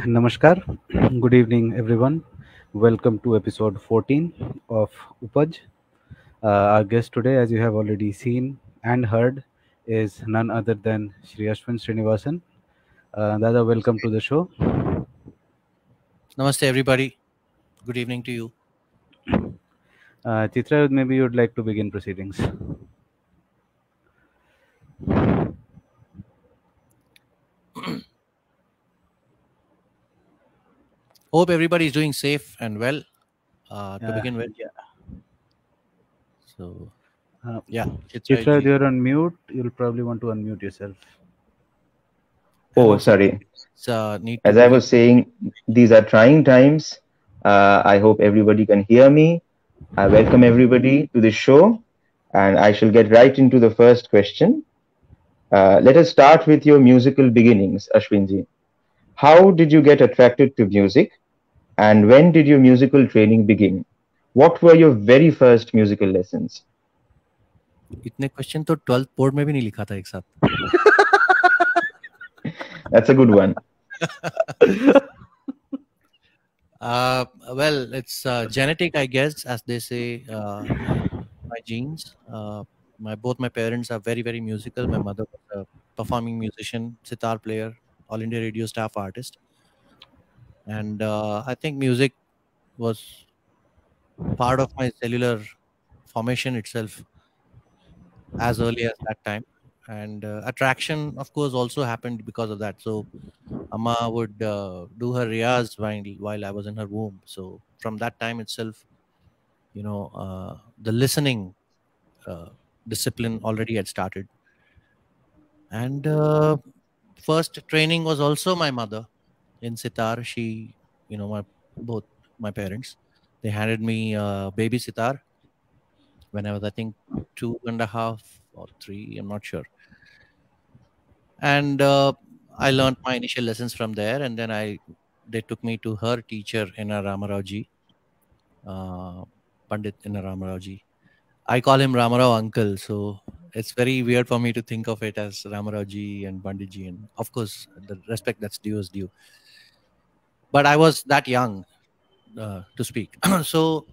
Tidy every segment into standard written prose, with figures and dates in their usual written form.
Namaskar. Good evening, everyone. Welcome to episode 14 of Upaj. Our guest today, as you have already seen and heard, is none other than Shri Ashwin Srinivasan. Dada, welcome to the show. Namaste, everybody. Good evening to you. Chitrayudh, maybe you'd like to begin proceedings. Hope everybody is doing safe and well to begin with. Yeah. So, Chitrayudh, you're on mute. You'll probably want to unmute yourself. Oh, sorry. As I was saying, these are trying times. I hope everybody can hear me. I welcome everybody to the show, and I shall get right into the first question. Let us start with your musical beginnings, Ashwinji. How did you get attracted to music, and when did your musical training begin? What were your very first musical lessons? इतने question तो 12th board में भी नहीं लिखा था एक साथ. That's a good one. Well, it's genetic, I guess, as they say. My genes. Both my parents are very, very musical. My mother was a performing musician, sitar player, All India Radio staff artist, and I think music was part of my cellular formation itself as early as that time. And attraction, of course, also happened because of that. So Amma would do her riyaz while I was in her womb. So from that time itself, the listening discipline already had started. And first training was also my mother in sitar. She, both my parents, they handed me baby sitar when I was, I think, 2.5 or 3, I'm not sure. And I learned my initial lessons from there, and then I they took me to her teacher in Ramarao Pandit in Ramarao. I call him Ramarao uncle, so it's very weird for me to think of it as Ramarao and Panditji, and of course the respect that's due is due. But I was that young to speak. So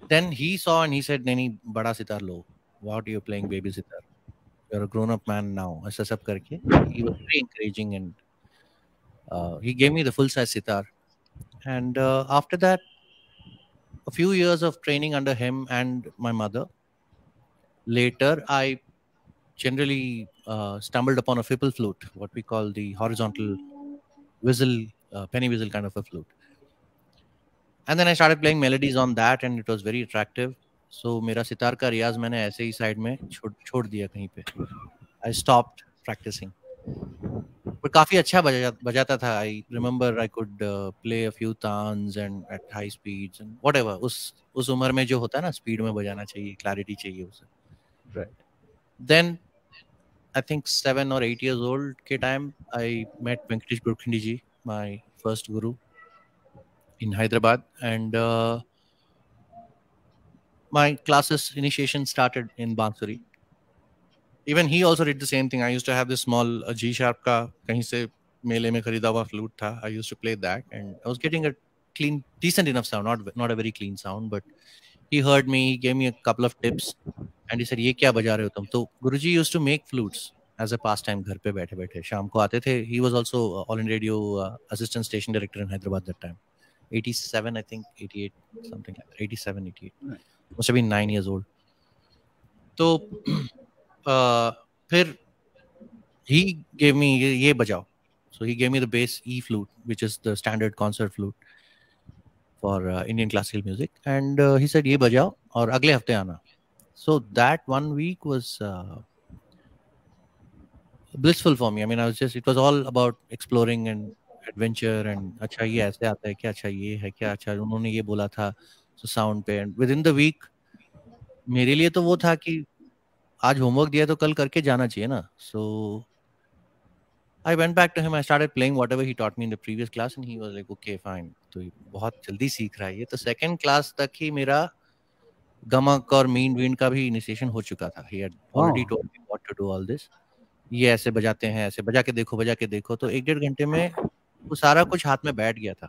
then he saw and he said, "Nani, bada sitar lo. What are you playing baby sitar? You're a grown-up man now." ऐसा सब करके he was very encouraging, and he gave me the full-size sitar. And after that, a few years of training under him and my mother. Later, I generally stumbled upon a fipple flute, what we call the horizontal whistle, penny whistle kind of a flute. And then I started playing melodies on that, and it was very attractive. So मेरा सितार का रियाज मैंने ऐसे ही side में छोड़ दिया कहीं पे. I stopped practicing. But काफी अच्छा बजाता था. I remember I could play a few tans and at high speeds and whatever. उस उम्र में जो होता है ना, स्पीड में बजाना चाहिए, clarity चाहिए उसे. Right. Then I think 7 or 8 years old के time I met Venkatesh Gurkhindi ji, my first guru in Hyderabad, and my classes initiation started in Bansuri. Even he also did the same thing. I used to have this small G sharp का कहीं से मेले में खरीदा हुआ flute था. I used to play that, and I was getting a clean, decent enough sound, not a very clean sound, but he heard me, he gave me a couple of tips, and he said, "ये क्या बजा रहे हो तुम?" तो Guruji used to make flutes as a pastime घर पे बैठे बैठे शाम को आते थे. He was also All India Radio assistant station director in Hyderabad that time. 87, I think, 88, something like that. 87, 88. Must have been 9 years old. तो फिर he gave me ये बजाओ. So he gave me the bass E flute, which is the standard concert flute for Indian classical music, and he said ये बजाओ और अगले हफ्ते आना. So that 1 week was blissful for me. I mean, it was all about exploring and adventure, and अच्छा ये ऐसे आता है क्या, अच्छा ये है क्या, अच्छा उन्होंने ये बोला था, so sound पे, and within the week मेरे लिए तो वो था कि आज होमवर्क दिया तो कल करके जाना चाहिए ना. So I went back to him. I started playing whatever he taught me in the previous class, and he was like, "Okay, fine." तो बहुत जल्दी सीख रहा है ये. तो second class तक ही मेरा गमक और मीन वीन का भी इनिशिएशन हो चुका था. He had already told me what to do all this. ये ऐसे बजाते हैं, ऐसे बजा के देखो. तो 1-1.5 घंटे में वो सारा कुछ हाथ में बैठ गया था.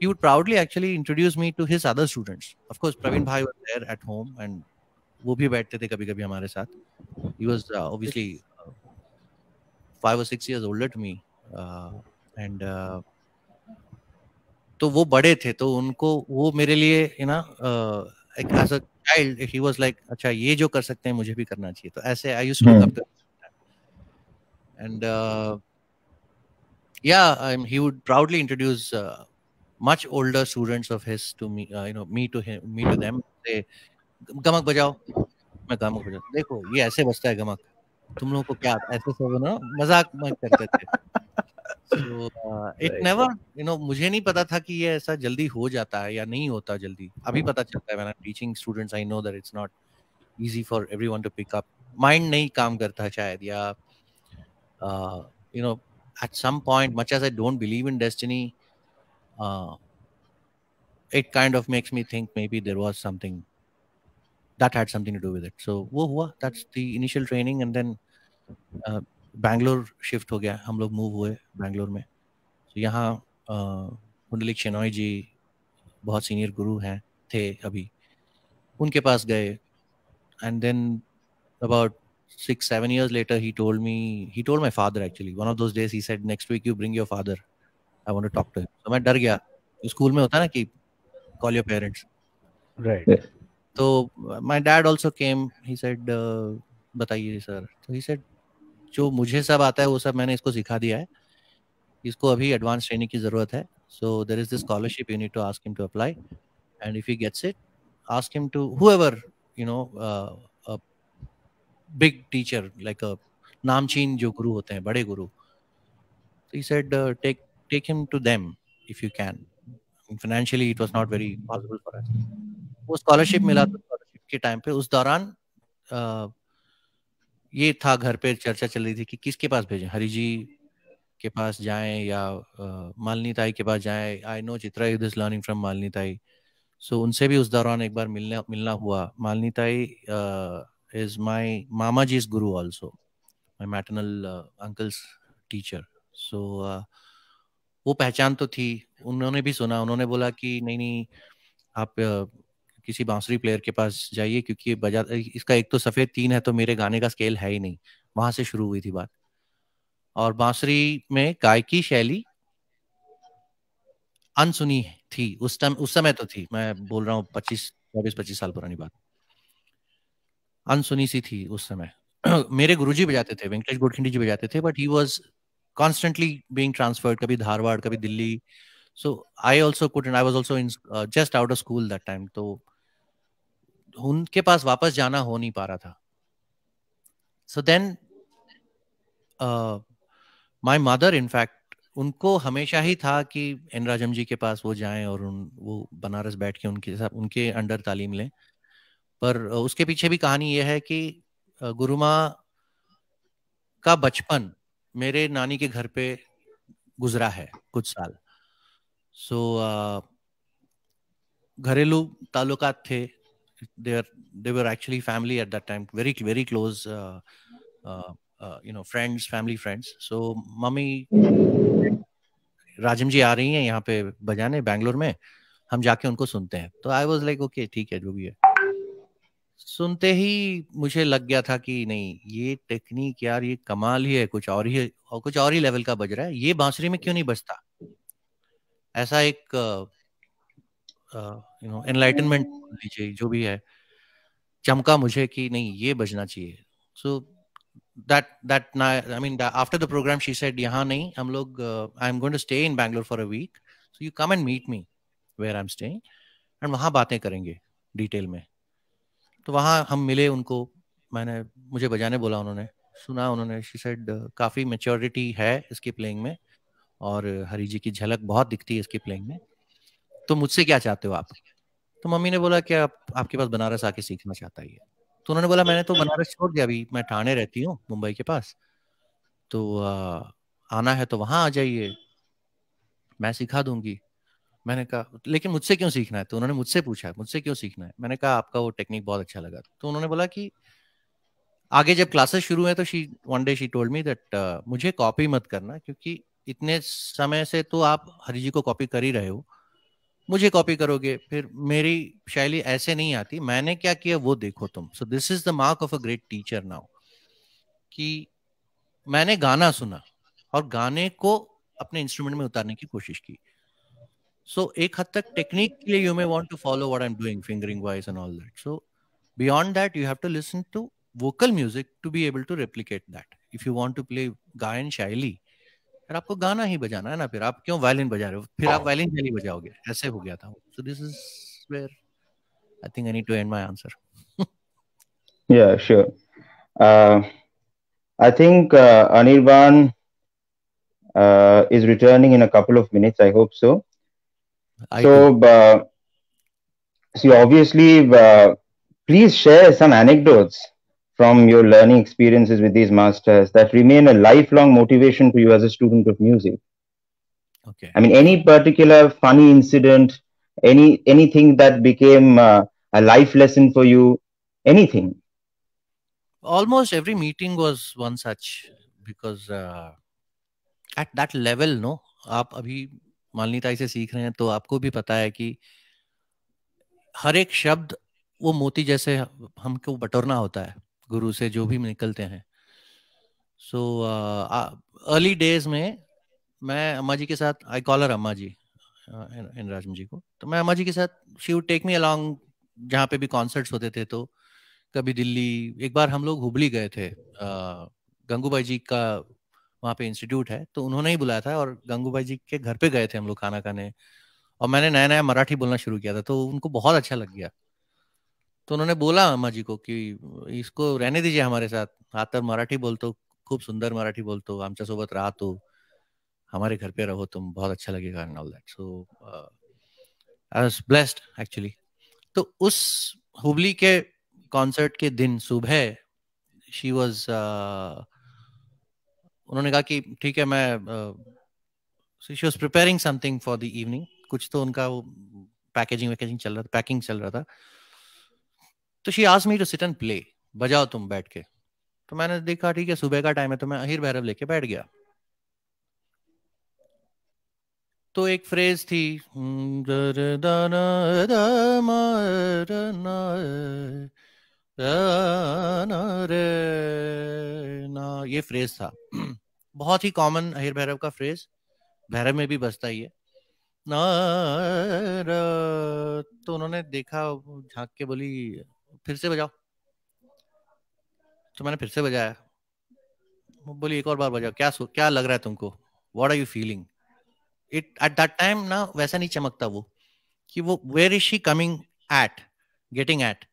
He would proudly actually introduce me to his other students. Of course, Praveen Bhai was there at home, and वो भी बैठते थे कभी-कभी हमारे साथ. He was obviously 5 or 6 years older to me, and तो वो बड़े थे, तो उनको वो मेरे लिए as a child he was like, अच्छा ये जो कर सकते हैं मुझे भी करना चाहिए. तो ऐसे I used to look up to him. And he would proudly introduce much older students of his to me, me to them. Say, गमक बजाओ. मैं गमक बजाता. देखो ये ऐसे बजता है गमक. तुम लोगों को क्या ऐसे सब ना मजाक करते थे. So it never, मुझे नहीं पता था कि ये ऐसा जल्दी हो जाता है या नहीं होता जल्दी. अभी पता चलता है. When I'm teaching students, I know that it's not easy for everyone to pick up. Mind नहीं काम करता शायद, या at some point, much as I don't believe in destiny, it kind of makes me think maybe there was something that had something to do with it. So वो हुआ. That's the initial training, and then Bangalore shift हो गया. हम लोग move हुए बैंगलोर में. तो यहाँ कुंडलिक शेनॉय जी बहुत सीनियर गुरु हैं थे अभी, उनके पास गए. And then about 6-7 years later he told my father, actually one of those days he said, "Next week you bring your father, I want to talk to him." So मैं डर गया. स्कूल में होता है ना कि call your parents. Right. Yes. So my dad also came. He said, बताइए sir. So he said, जो मुझे सब आता है वो सब मैंने इसको सिखा दिया है. इसको अभी एडवांस ट्रेनिंग की जरूरत है. So there is this scholarship, you need to ask him to apply, and if he gets it, ask him to whoever, a big teacher like a नामचीन जो गुरु होते हैं, बड़े गुरु. So he said, take him to them if you can. And financially it was not very possible for us. वो scholarship मिला. तो scholarship के time पे उस दौरान ये था, घर पे चर्चा चल रही थी कि किसके पास भेजें. हरि जी के पास जाएं या मालिनी ताई के पास जाएं. I know Chitrayudh is learning from Malini tai. So उनसे भी उस दौरान एक बार मिलना हुआ. मालिनी ताई is my mama ji's guru also, my maternal uncle's teacher. So वो पहचान तो थी. उन्होंने भी सुना. उन्होंने बोला कि नहीं नहीं, आप किसी बांसुरी प्लेयर के पास जाइए, क्योंकि ये बजा, इसका एक तो सफेद तीन है, तो मेरे गाने का स्केल है ही नहीं. वहां से शुरू हुई थी बात. और बांसुरी में गायकी शैली अनसुनी थी उस टाइम. उस समय तो थी, मैं बोल रहा हूँ 25 साल पुरानी बात. अनसुनी सी थी उस समय. मेरे गुरुजी बजाते थे, वेंकटेश गोडखिंडी जी बजाते थे, but he was constantly being transferred, कभी धारवाड़ कभी Delhi. So I also couldn't, I was also in just out of school that time. तो उनके पास वापस जाना हो नहीं पा रहा था. So then my mother in fact, उनको हमेशा ही था कि एन राजम जी के पास वो जाएं और वो बनारस बैठ के उनके साथ उनके अंडर तालीम लें. पर उसके पीछे भी कहानी ये है कि गुरुमा का बचपन मेरे नानी के घर पे गुजरा है कुछ साल. सो घरेलू ताल्लुकात थे. They were actually family at that time, very very close, friends, family friends. So mummy, Rajam ji आ रही हैं यहाँ पे बजाने बैंगलोर में, हम जाके उनको सुनते हैं. तो आई वाज लाइक ओके ठीक है जो भी है. सुनते ही मुझे लग गया था कि नहीं, ये टेक्निक यार ये कमाल ही है, कुछ और ही है, और कुछ और ही लेवल का बज रहा है. ये बांसुरी में क्यों नहीं बजता? ऐसा एक एनलाइटनमेंट लीजिए जो भी है, चमका मुझे कि नहीं ये बजना चाहिए. So that I mean after the program she said यहाँ नहीं, हम लोग I am going to stay in Bangalore for a week, so you come and meet me where I am staying, and वहाँ बातें करेंगे डिटेल में. तो वहाँ हम मिले उनको. मुझे बजाने बोला, उन्होंने सुना. उन्होंने शी सेड काफ़ी मेच्योरिटी है इसकी प्लेइंग में, और हरी जी की झलक बहुत दिखती है इसकी प्लेइंग में. तो मुझसे क्या चाहते हो आप? तो मम्मी ने बोला कि आपके पास बनारस आके सीखना चाहता है ये. तो उन्होंने बोला मैंने तो बनारस छोड़ दिया, अभी मैं ठाणे रहती हूँ मुंबई के पास. तो आना है तो वहाँ आ जाइए, मैं सिखा दूंगी. मैंने कहा लेकिन मुझसे क्यों सीखना है? तो उन्होंने मुझसे पूछा मुझसे क्यों सीखना है. मैंने कहा आपका वो टेक्निक बहुत अच्छा लगा. तो उन्होंने बोला कि आगे जब क्लासेस शुरू है तो one day she told me that मुझे कॉपी मत करना, क्योंकि इतने समय से तो आप हरि जी को कॉपी कर ही रहे हो, मुझे कॉपी करोगे फिर मेरी शैली ऐसे नहीं आती. मैंने क्या किया वो देखो तुम. सो this is the mark of a great teacher now, कि मैंने गाना सुना और गाने को अपने इंस्ट्रूमेंट में उतारने की कोशिश की. सो एक हद तक टेक्निक के लिए you may want to follow what I am doing fingering wise and all that. So beyond that you have to listen to vocal music to be able to replicate that. If you want to play गायन शैली, फिर आपको गाना ही बजाना है ना. फिर आप क्यों वायलिन बजा रहे हो? फिर आप वायलिन शैली बजाओगे. ऐसे हो गया था. So this is where I think I need to end my answer. Yeah, sure. Uh, I think Anirban is returning in a couple of minutes. I hope so. I too. So, so obviously, please share some anecdotes from your learning experiences with these masters that remain a lifelong motivation to you as a student of music. Okay. I mean, any particular funny incident, anything that became a life lesson for you, anything. Almost every meeting was one such, because at that level, no, आप अभी मालिनी ताई से सीख रहे हैं तो आपको भी पता है कि हर एक शब्द वो मोती जैसे हमको बटोरना होता है गुरु से जो भी निकलते हैं. सो अर्ली डेज में मैं अम्मा जी के साथ, आई कॉल हर अम्मा जी, इन राजम जी को, तो मैं अम्मा जी के साथ she would take me along जहाँ पे भी कॉन्सर्ट्स होते थे. तो कभी दिल्ली, एक बार हम लोग हुबली गए थे, गंगूबाई जी का वहाँ पे इंस्टीट्यूट है, तो उन्होंने ही बुलाया था, और गंगूबाई जी के घर पे गए थे हम लोग खाना खाने. और मैंने नया नया मराठी बोलना शुरू किया था, तो उनको बहुत अच्छा लग गया. तो उन्होंने बोला अम्मा जी को कि इसको रहने दीजिए हमारे साथ, आता मराठी बोलतो, खूप सुंदर मराठी बोलतो, आमच्या सोबत राहतो, हमारे घर पे रहो तुम, बहुत अच्छा लगेगा and all that. So I was blessed actually. तो उस हुबली के कॉन्सर्ट के दिन सुबह शी वाज उन्होंने कहा कि ठीक है, मैं she was preparing something for the evening, कुछ तो उनका वो पैकिंग चल रहा था, पैकिंग चल रहा था। तो she asked me to sit and play, बजाओ तुम बैठ के। तो मैंने देखा ठीक है सुबह का टाइम है, तो मैं अहिर भैरव लेके बैठ गया। तो एक फ्रेज थी, ना, ये फ्रेज था। बहुत ही कॉमन अहिर भैरव का फ्रेज, भैरव में भी बजता ही है ना। तो उन्होंने देखा, झांक के बोली फिर से बजाओ। तो मैंने फिर से बजाया। बोली एक और बार बजाओ, क्या लग रहा है तुमको, what are you feeling. It at that time ना वैसा नहीं चमकता वो, कि वो where is she coming at, getting at.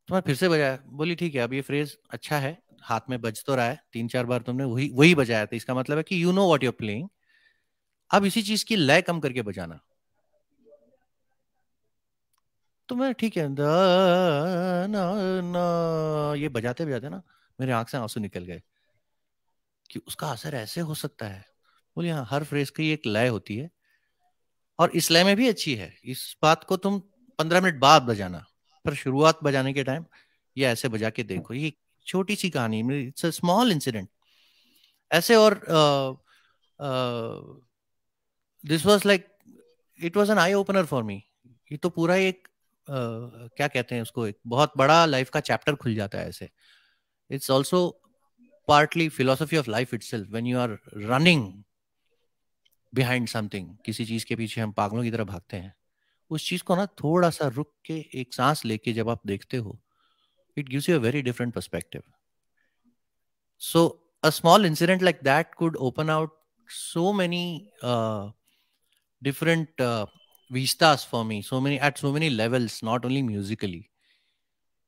तो मैं फिर से बजाया। बोली ठीक है, अब ये फ्रेज अच्छा है, हाथ में बज तो रहा है, 3-4 बार तुमने वही वही बजाया था, इसका मतलब है कि you know what you are playing. अब इसी चीज की लय कम करके बजाना। तो मैं ठीक है द ना ना, ये बजाते बजाते ना मेरे आंख से आंसू निकल गए कि उसका असर ऐसे हो सकता है। बोली हाँ, हर फ्रेज की एक लय होती है, और इस लय में भी अच्छी है। इस बात को तुम 15 मिनट बाद बजाना, पर शुरुआत बजाने के टाइम ये ऐसे बजा के देखो। ये छोटी सी कहानी, इट्स अ स्मॉल इंसिडेंट ऐसे। और this was like, it was an eye opener for me. ये तो पूरा एक क्या कहते हैं उसको, एक बहुत बड़ा लाइफ का चैप्टर खुल जाता है ऐसे। It's also partly philosophy of life itself, when you are running behind something, किसी चीज के पीछे हम पागलों की तरह भागते हैं, उस चीज को ना थोड़ा सा रुक के एक सांस लेके जब आप देखते हो, it gives you a very different perspective. So a small incident like that could open out so many different vistas for me, so many at so many levels, not only musically.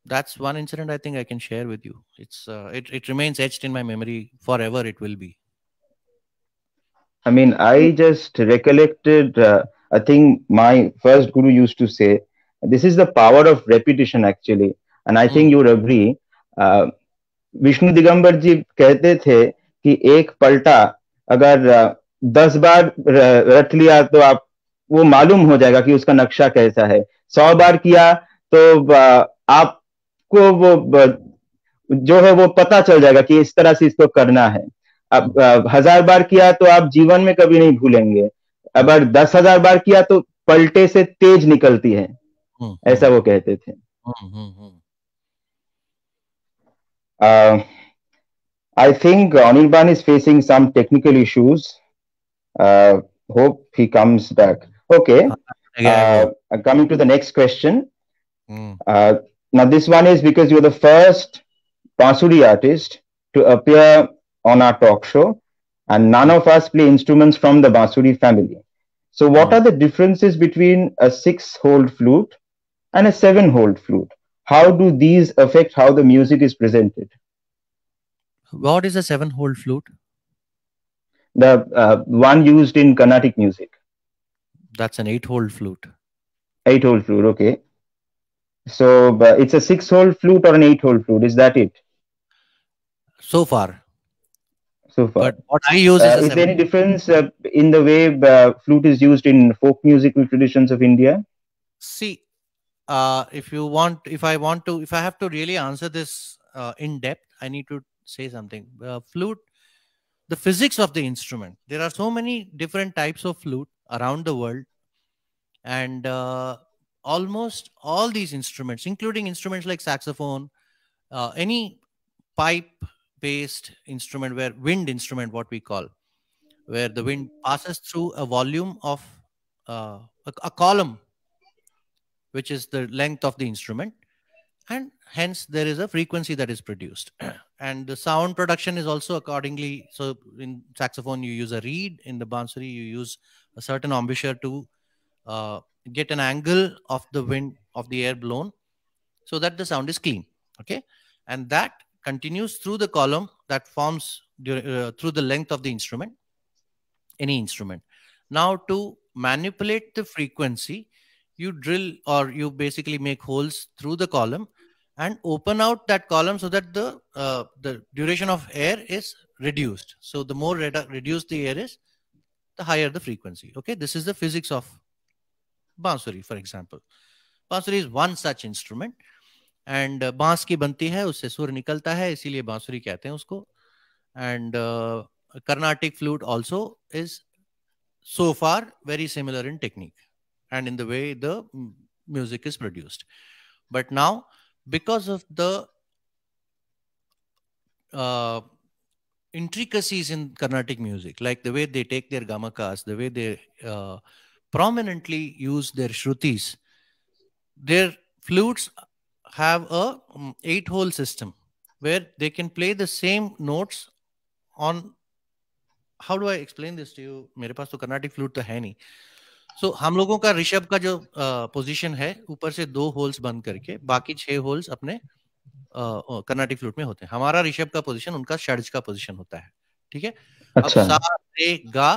That's one incident I think I can share with you. It remains etched in my memory forever. It will be. I mean, I just recollected a thing my first guru used to say. This is the power of repetition, actually. And I think Mm, you would agree. Uh, Vishnu Digambar ji कहते थे कि एक पलटा अगर 10 बार रट लिया तो आप वो मालूम हो जाएगा कि उसका नक्शा कैसा है। 100 बार किया तो आपको वो जो है वो पता चल जाएगा कि इस तरह से इसको करना है। अब mm, 1000 बार किया तो आप जीवन में कभी नहीं भूलेंगे। mm, अगर 10,000 बार किया तो पलटे से तेज निकलती है, mm, ऐसा mm, वो कहते थे। mm, mm, mm. I think Anirban is facing some technical issues. Hope he comes back. Okay. हाँ, गया है वो। Coming to the next question. Mm, Uh, Now, this one is because you're the first Bansuri artist to appear on our talk show, and none mm, of us play instruments from the Bansuri family. So, what mm. are the differences between a 6-hole flute and a 7-hole flute? How do these affect how the music is presented? What is a 7-hole flute? The one used in Carnatic music. That's an 8-hole flute. 8-hole flute, okay. So it's a 6-hole flute or an 8-hole flute. Is that it So far. so far? But what I use is a Is there 7. any difference in the way flute is used in folk musical traditions of India? See, if I have to really answer this in depth, I need to say something. Flute, the physics of the instrument. There are so many different types of flute around the world, and almost all these instruments, including instruments like saxophone, any pipe-based instrument, where wind instrument, what we call, where the wind passes through a volume of a column, which is the length of the instrument, and hence there is a frequency that is produced. And the sound production is also accordingly. So in saxophone you use a reed, in the bansuri you use a certain embouchure to uh, get an angle of the wind, of the air blown, so that the sound is clean. Okay, and that continues through the column that forms through the length of the instrument, any instrument. Now, to manipulate the frequency, you drill, or you basically make holes through the column and open out that column, so that the duration of air is reduced. So the more reduced the air is, the higher the frequency. Okay, this is the physics of बांसुरी. For example, बांसुरी is one such instrument, and बांस की बनती है, उससे सुर निकलता है, इसीलिए बांसुरी कहते हैं उसको. And Carnatic flute also is so far very similar in technique and in the way the music is produced. But now, because of the intricacies in Carnatic music, like the way they take their gamakas, the way they prominently use their shrutis, their flutes have a 8-hole system where they can play the same notes on. How do I explain this to you? मेरे पास तो Carnatic flute तो है नहीं. So हम लोगों का ऋषभ का जो पोजीशन है, ऊपर से 2 होल्स बंद करके बाकी 6 होल्स अपने कर्नाटिक फ्लूट में होते हैं. हमारा ऋषभ का पोजीशन उनका षड्ज का पोजीशन होता है. ठीक है. अब सा रे गा,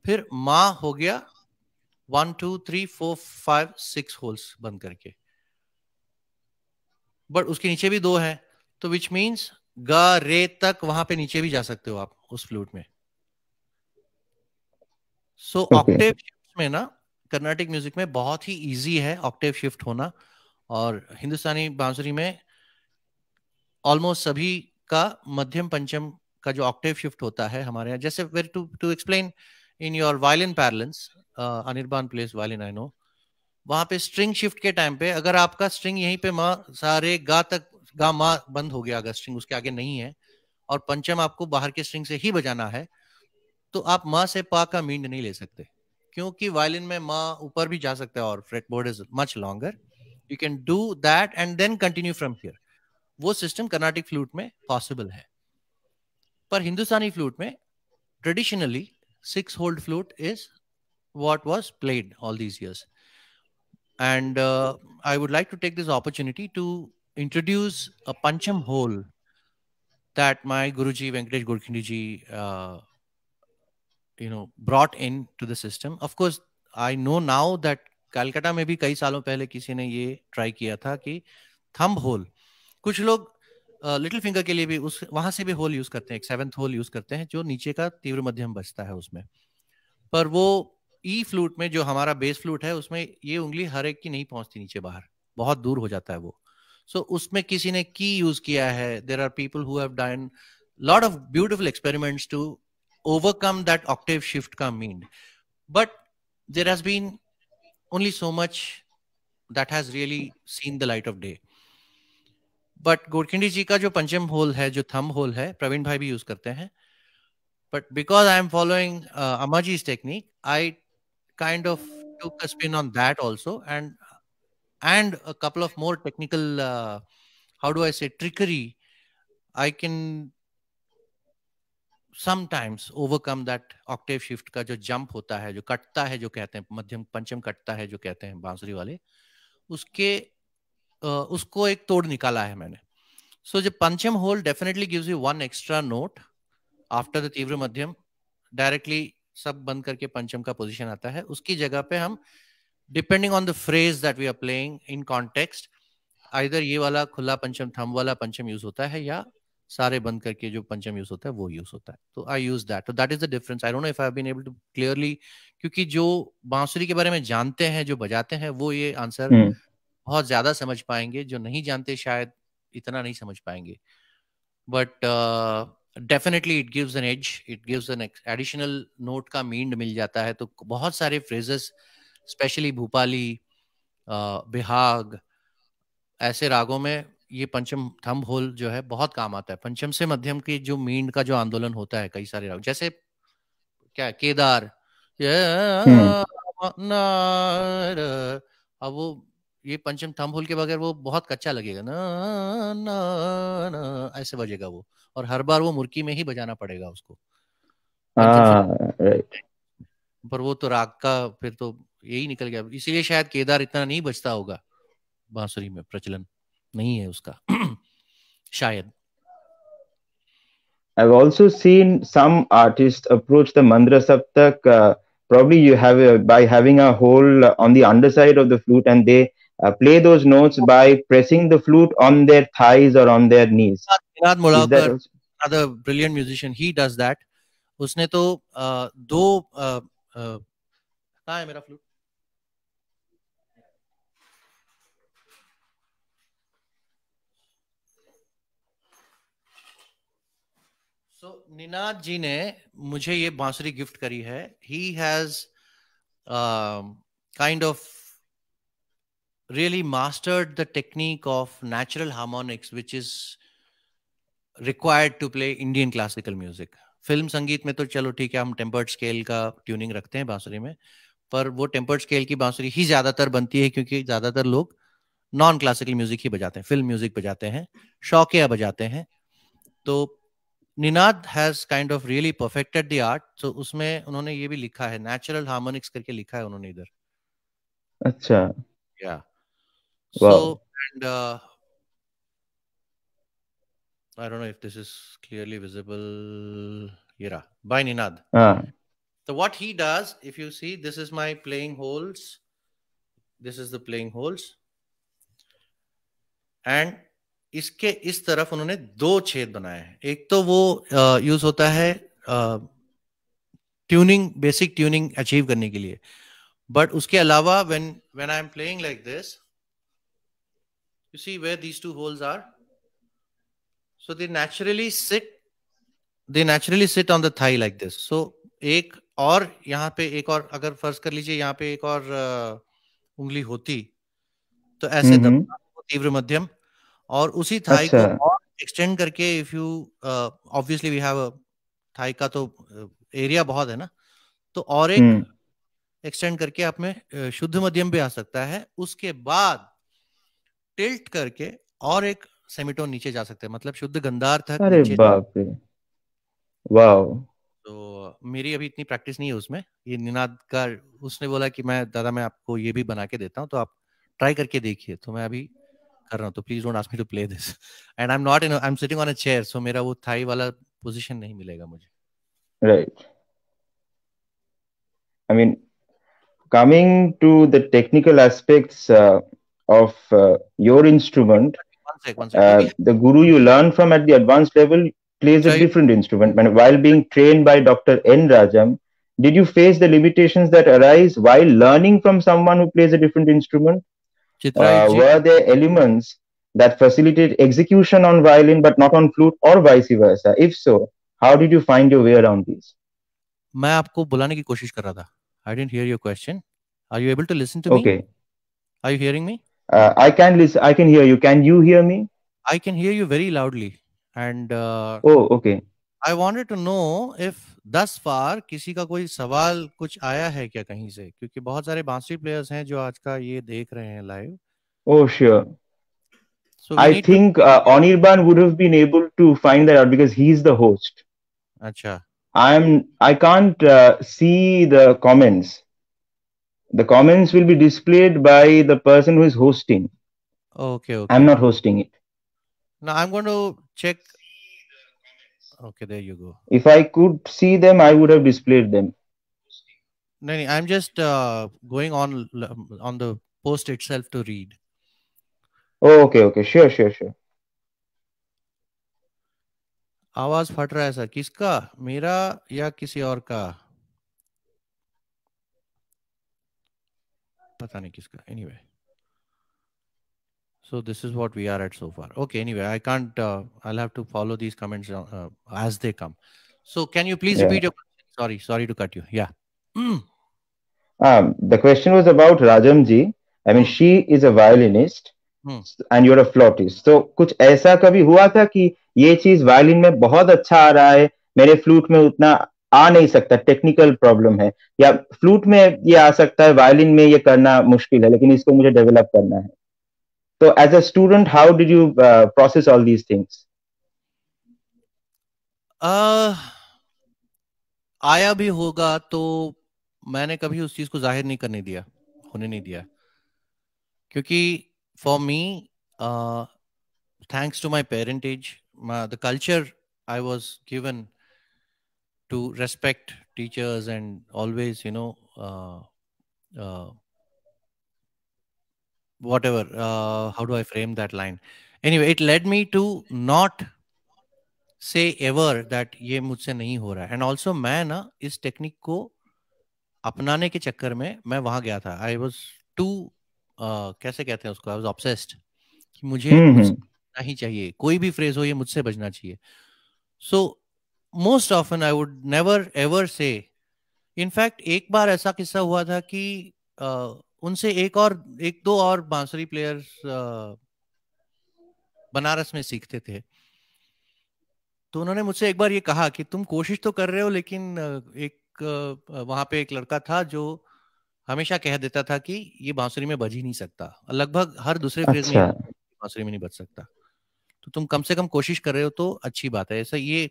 फिर मा हो गया 1 2 3 4 5 6 होल्स बंद करके, बट उसके नीचे भी 2 है, तो विच मीन्स गा रे तक वहां पे नीचे भी जा सकते हो आप उस फ्लूट में. सो ऑक्टेव शिफ्ट में ना, कर्नाटिक म्यूजिक में बहुत ही इजी है ऑक्टेव शिफ्ट होना, और हिंदुस्तानी बांसुरी में ऑलमोस्ट सभी का मध्यम पंचम का जो ऑक्टेव शिफ्ट होता है हमारे यहाँ. जैसे were to explain in your violin parallels, Anirban plays violin, I know, वहां पे स्ट्रिंग शिफ्ट के टाइम पे अगर आपका स्ट्रिंग यहीं पे मा सारे गा तक, गा मा बंद हो गया, अगर स्ट्रिंग उसके आगे नहीं है और पंचम आपको बाहर के स्ट्रिंग से ही बजाना है, तो आप मा से पा का मींड नहीं ले सकते, क्योंकि वायलिन में मा ऊपर भी जा सकता है और fretboard is much longer. You can do that and then continue from here. वो सिस्टम कर्नाटिक फ्लूट में पॉसिबल है. पर हिंदुस्तानी फ्लूट में traditionally 6-holed flute is what was played all these years. And I would like to take this opportunity to introduce a pancham hole that my Guruji Venkatesh Gorkhindi ji brought into the system. Of course, I know now that Calcutta में भी कई सालों पहले किसी ने ये try किया था कि थंब होल, कुछ लोग लिटिल फिंगर के लिए भी उस वहां से भी होल यूज करते हैं, एक 7th होल यूज करते हैं जो नीचे का तीव्र मध्यम बजता है उसमें. पर वो ई फ्लूट में जो हमारा बेस फ्लूट है उसमें ये उंगली हर एक की नहीं पहुंचती नीचे, बाहर बहुत दूर हो जाता है वो. सो उसमें किसी ने की यूज किया है. There are people who have done lot of beautiful experiments to overcome that octave shift ka mean, but there has been only so much that has really seen the light of day. But गोरखिंडी जी का जो पंचम whole है, जो thumb whole है, प्रवीण भाई भी use करते हैं. But because I am following Amaji's technique, I kind of took a spin on that also, and a couple of more technical how do I say, trickery. I can sometimes overcome that octave shift का जो jump होता है, जो कटता है, जो कहते हैं मध्यम पंचम कटता है, जो कहते हैं बांसुरी वाले, उसको एक तोड़ निकाला है मैंने. So the pancham hole definitely gives you one extra note after the तीव्र मध्यम. Directly सब बंद करके पंचम का पोजीशन आता है. उसकी जगह पे हम depending on the phrase that we are playing in context, either ये वाला खुला पंचम, थंब वाला पंचम यूज होता है, या सारे बंद करके जो पंचम यूज होता है वो यूज होता है. तो आई यूज दैट. तो that is the difference. I don't know if I have been able to clearly, क्योंकि जो बांसुरी के बारे में जानते हैं, जो बजाते हैं, वो ये आंसर बहुत ज्यादा समझ पाएंगे. जो नहीं जानते शायद इतना नहीं समझ पाएंगे. But definitely it gives an edge, it gives an additional note का मींड मिल जाता है. तो बहुत सारे फ्रेजेस, स्पेशली भूपाली, बिहाग, ऐसे रागों में ये पंचम थंब होल जो है बहुत काम आता है. पंचम से मध्यम की जो मींड का जो आंदोलन होता है कई सारे राग, जैसे क्या केदार, अब वो ये पंचम थंब होल के बगैर वो बहुत कच्चा लगेगा ना, ना ऐसे बजेगा वो, और हर बार वो मुर्की में ही बजाना पड़ेगा उसको. पर वो तो राग का फिर तो यही निकल गया. इसीलिए शायद केदार इतना नहीं बजता होगा, बांसुरी में प्रचलन नहीं है उसका शायद. I've also seen some artists approach the Mandra Saptak. Probably you have by having a hole on the underside of the flute, and they play those notes by pressing the flute on their thighs or on their knees. Nath another brilliant musician, he does that. उसने तो दो कहाँ है मेरा flute? So Ninad जी ने मुझे ये बांसुरी गिफ्ट करी है. He has kind of really mastered the technique of natural harmonics, which is required to play Indian classical music. Film संगीत में तो चलो ठीक है, हम टेम्पर्ड स्केल का ट्यूनिंग रखते हैं बांसुरी में, पर वो टेम्पर्ड स्केल की बांसुरी ही ज्यादातर बनती है क्योंकि ज्यादातर लोग नॉन क्लासिकल म्यूजिक ही बजाते हैं, फिल्म म्यूजिक बजाते हैं, शौकिया बजाते हैं. तो Ninad has kind of really perfected the art. तो उसमें उन्होंने ये भी लिखा है, नेचुरल हार्मोनिक्स करके लिखा है उन्होंने इधर. अच्छा. या सो Wow. And I don't know if this is clearly visible. Yeah, by Ninad. Ah. So what he does, if you see, this is my playing holes. This is the playing holes. And इसके इस तरफ उन्होंने दो छेद बनाए हैं. एक तो वो यूज होता है ट्यूनिंग, बेसिक ट्यूनिंग अचीव करने के लिए. बट उसके अलावा when I am playing like this, you see where these two holes are. So they naturally sit on the thigh like this. So एक और यहाँ पे एक और, अगर फर्ज कर लीजिए यहाँ पे एक और उंगली होती तो ऐसे दबना, तीव्र मध्यम, और उसी थाई को और एक्सटेंड करके, if you obviously we have a थाई का तो एरिया बहुत है ना, तो और एक एक्सटेंड करके आप में शुद्ध मध्यम भी आ सकता है. उसके बाद टिल्ट करके और एक सेमीटोन नीचे जा सकते हैं, मतलब शुद्ध गंधार तक. अरे बाप रे, वाओ. तो मेरी अभी इतनी प्रैक्टिस नहीं है उसमें. ये निनाद का, उसने बोला कि मैं आपको ये भी बना के देता हूँ, तो आप ट्राई करके देखिए. तो मैं अभी कर रहा हूँ, तो please don't ask me to play this. And I am sitting on a chair, so मेरा वो थाई वाला पोजीशन नहीं मिलेगा मुझे. Right. I mean, coming to the technical aspects of your instrument, one sec. the guru you learn from at the advanced level plays a different instrument. And while being trained by Dr. N. Rajam, did you face the limitations that arise while learning from someone who plays a different instrument? Were there elements that facilitate execution on violin but not on flute, or vice versa? If so, how did you find your way around these? मैं आपको बुलाने की कोशिश कर रहा था. I didn't hear your question. Are you able to listen to me? Okay. Are you hearing me? I can listen. I can hear you. Can you hear me? I can hear you very loudly. And oh, okay. I wanted to know if thus far किसी का कोई सवाल कुछ आया है क्या कहीं से, क्योंकि बहुत सारे बांसुरी प्लेयर्स हैं जो आज का ये देख रहे हैं live. Oh, sure. So I think Anirban would have been able to find that out because he's the host. अच्छा. I can't see the comments. The comments will be displayed by the person who is hosting. Okay. I'm not hosting it. Now I'm going to check. Okay, there you go. If I could see them, I would have displayed them. No, I'm just going on the post itself to read. Oh, okay. Sure. आवाज फट रहा है sir. किसका, मेरा या किसी और का? पता नहीं किसका. Anyway, so this is what we are at so far. Okay, anyway, I can't I'll have to follow these comments as they come. So can you please repeat your question? Sorry to cut you. Yeah. The question was about Rajam ji. I mean, she is a violinist and you're a flautist. So कुछ ऐसा कभी हुआ था कि ये चीज violin में बहुत अच्छा आ रहा है, मेरे फ्लूट में उतना आ नहीं सकता, टेक्निकल प्रॉब्लम है, या फ्लूट में ये आ सकता है, वायलिन में ये करना मुश्किल है, लेकिन इसको मुझे डेवलप करना है. तो as a student, how did you process all these things? आया भी होगा तो मैंने कभी उस चीज को जाहिर नहीं करने दिया, होने नहीं दिया, क्योंकि for me, thanks to my parentage, the culture I was given to respect teachers and always, whatever, how do I frame that line? Anyway, it led me to not से एवर दैट ये मुझसे नहीं हो रहा है। And also मैं ना इस टेक्निक को अपनाने के चक्कर में मैं वहां गया था। आई वॉज टू कैसे कहते हैं उसको, आई वॉज ऑब्सेस्ड कि मुझे मुझसे बजना ही चाहिए, कोई भी फ्रेज हो ये मुझसे बजना चाहिए। So most often I would never ever से। इनफैक्ट एक बार ऐसा किस्सा हुआ था कि उनसे एक दो और बांसुरी प्लेयर्स बनारस में सीखते थे। तो उन्होंने मुझसे एक बार ये कहा कि तुम कोशिश तो कर रहे हो, लेकिन वहां पे एक लड़का था जो हमेशा कह देता था कि ये बांसुरी में बज ही नहीं सकता, लगभग हर दूसरे फ्रेज में ये अच्छा। बांसुरी में नहीं बज सकता। तो तुम कम से कम कोशिश कर रहे हो तो अच्छी बात है। ऐसा ये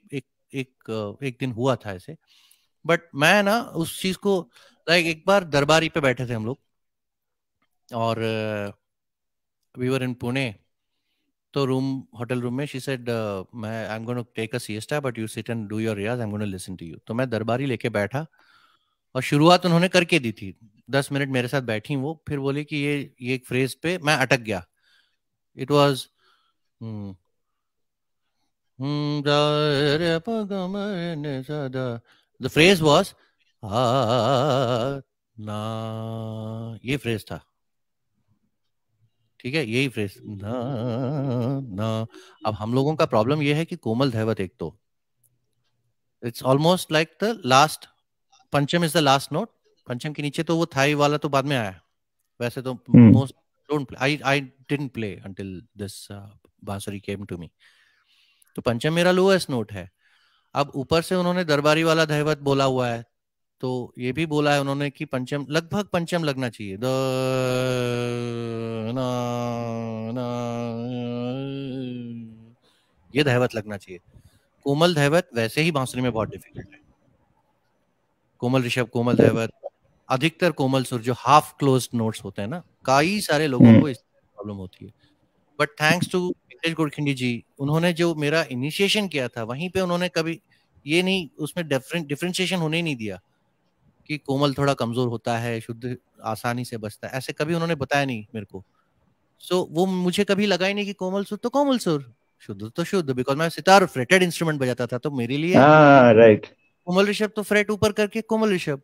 एक दिन हुआ था ऐसे। बट मैं ना उस चीज को, लाइक एक बार दरबारी पे बैठे थे हम लोग और वी वर इन पुणे। तो होटल रूम में शी सेड मैं I am gonna take a siesta but you sit and do your riyaz, I am gonna listen to you. तो मैं दरबारी लेके बैठा और शुरुआत उन्होंने करके दी थी। 10 मिनट मेरे साथ बैठी वो, फिर बोली कि ये एक फ्रेज पे मैं अटक गया। It was the phrase was ना, ये फ्रेज था। ठीक है, यही फ्रेज ना ना। अब हम लोगों का प्रॉब्लम ये है कि कोमल धैवत एक तो it's almost like the last, पंचम इज द लास्ट नोट। पंचम के नीचे तो वो थाई वाला तो बाद में आया। वैसे तो most don't play, I didn't play until this बांसुरी केम टू मी। तो पंचम मेरा लोएस्ट नोट है। अब ऊपर से उन्होंने दरबारी वाला धैवत बोला हुआ है, तो ये भी बोला है उन्होंने कि पंचम लगभग पंचम लगना चाहिए, द ना, ना, ये धैवत लगना चाहिए। कोमल धैवत वैसे ही बांसुरी में बहुत डिफिकल्ट है। कोमल ऋषभ, कोमल धैवत, अधिकतर कोमल सुर जो हाफ क्लोज्ड नोट्स होते हैं ना, कई सारे लोगों को इस प्रॉब्लम होती है। बट थैंक्स टू वेंकटेश गोरखिंडी जी, उन्होंने जो मेरा इनिशिएशन किया था वहीं पे उन्होंने कभी ये नहीं, उसमें डिफरेंशिएशन होने ही नहीं दिया कि कोमल थोड़ा कमजोर होता है, शुद्ध आसानी से बजता है, ऐसे कभी उन्होंने बताया नहीं मेरे को। सो वो मुझे कभी लगा ही नहीं कि कोमल सुर तो कोमल सुर, शुद्ध तो शुद्ध, बिकॉज मैं सितार फ्रेटेड इंस्ट्रूमेंट बजाता था, तो मेरे लिए राइट। कोमल ऋषभ तो फ्रेट ऊपर करके कोमल ऋषभ।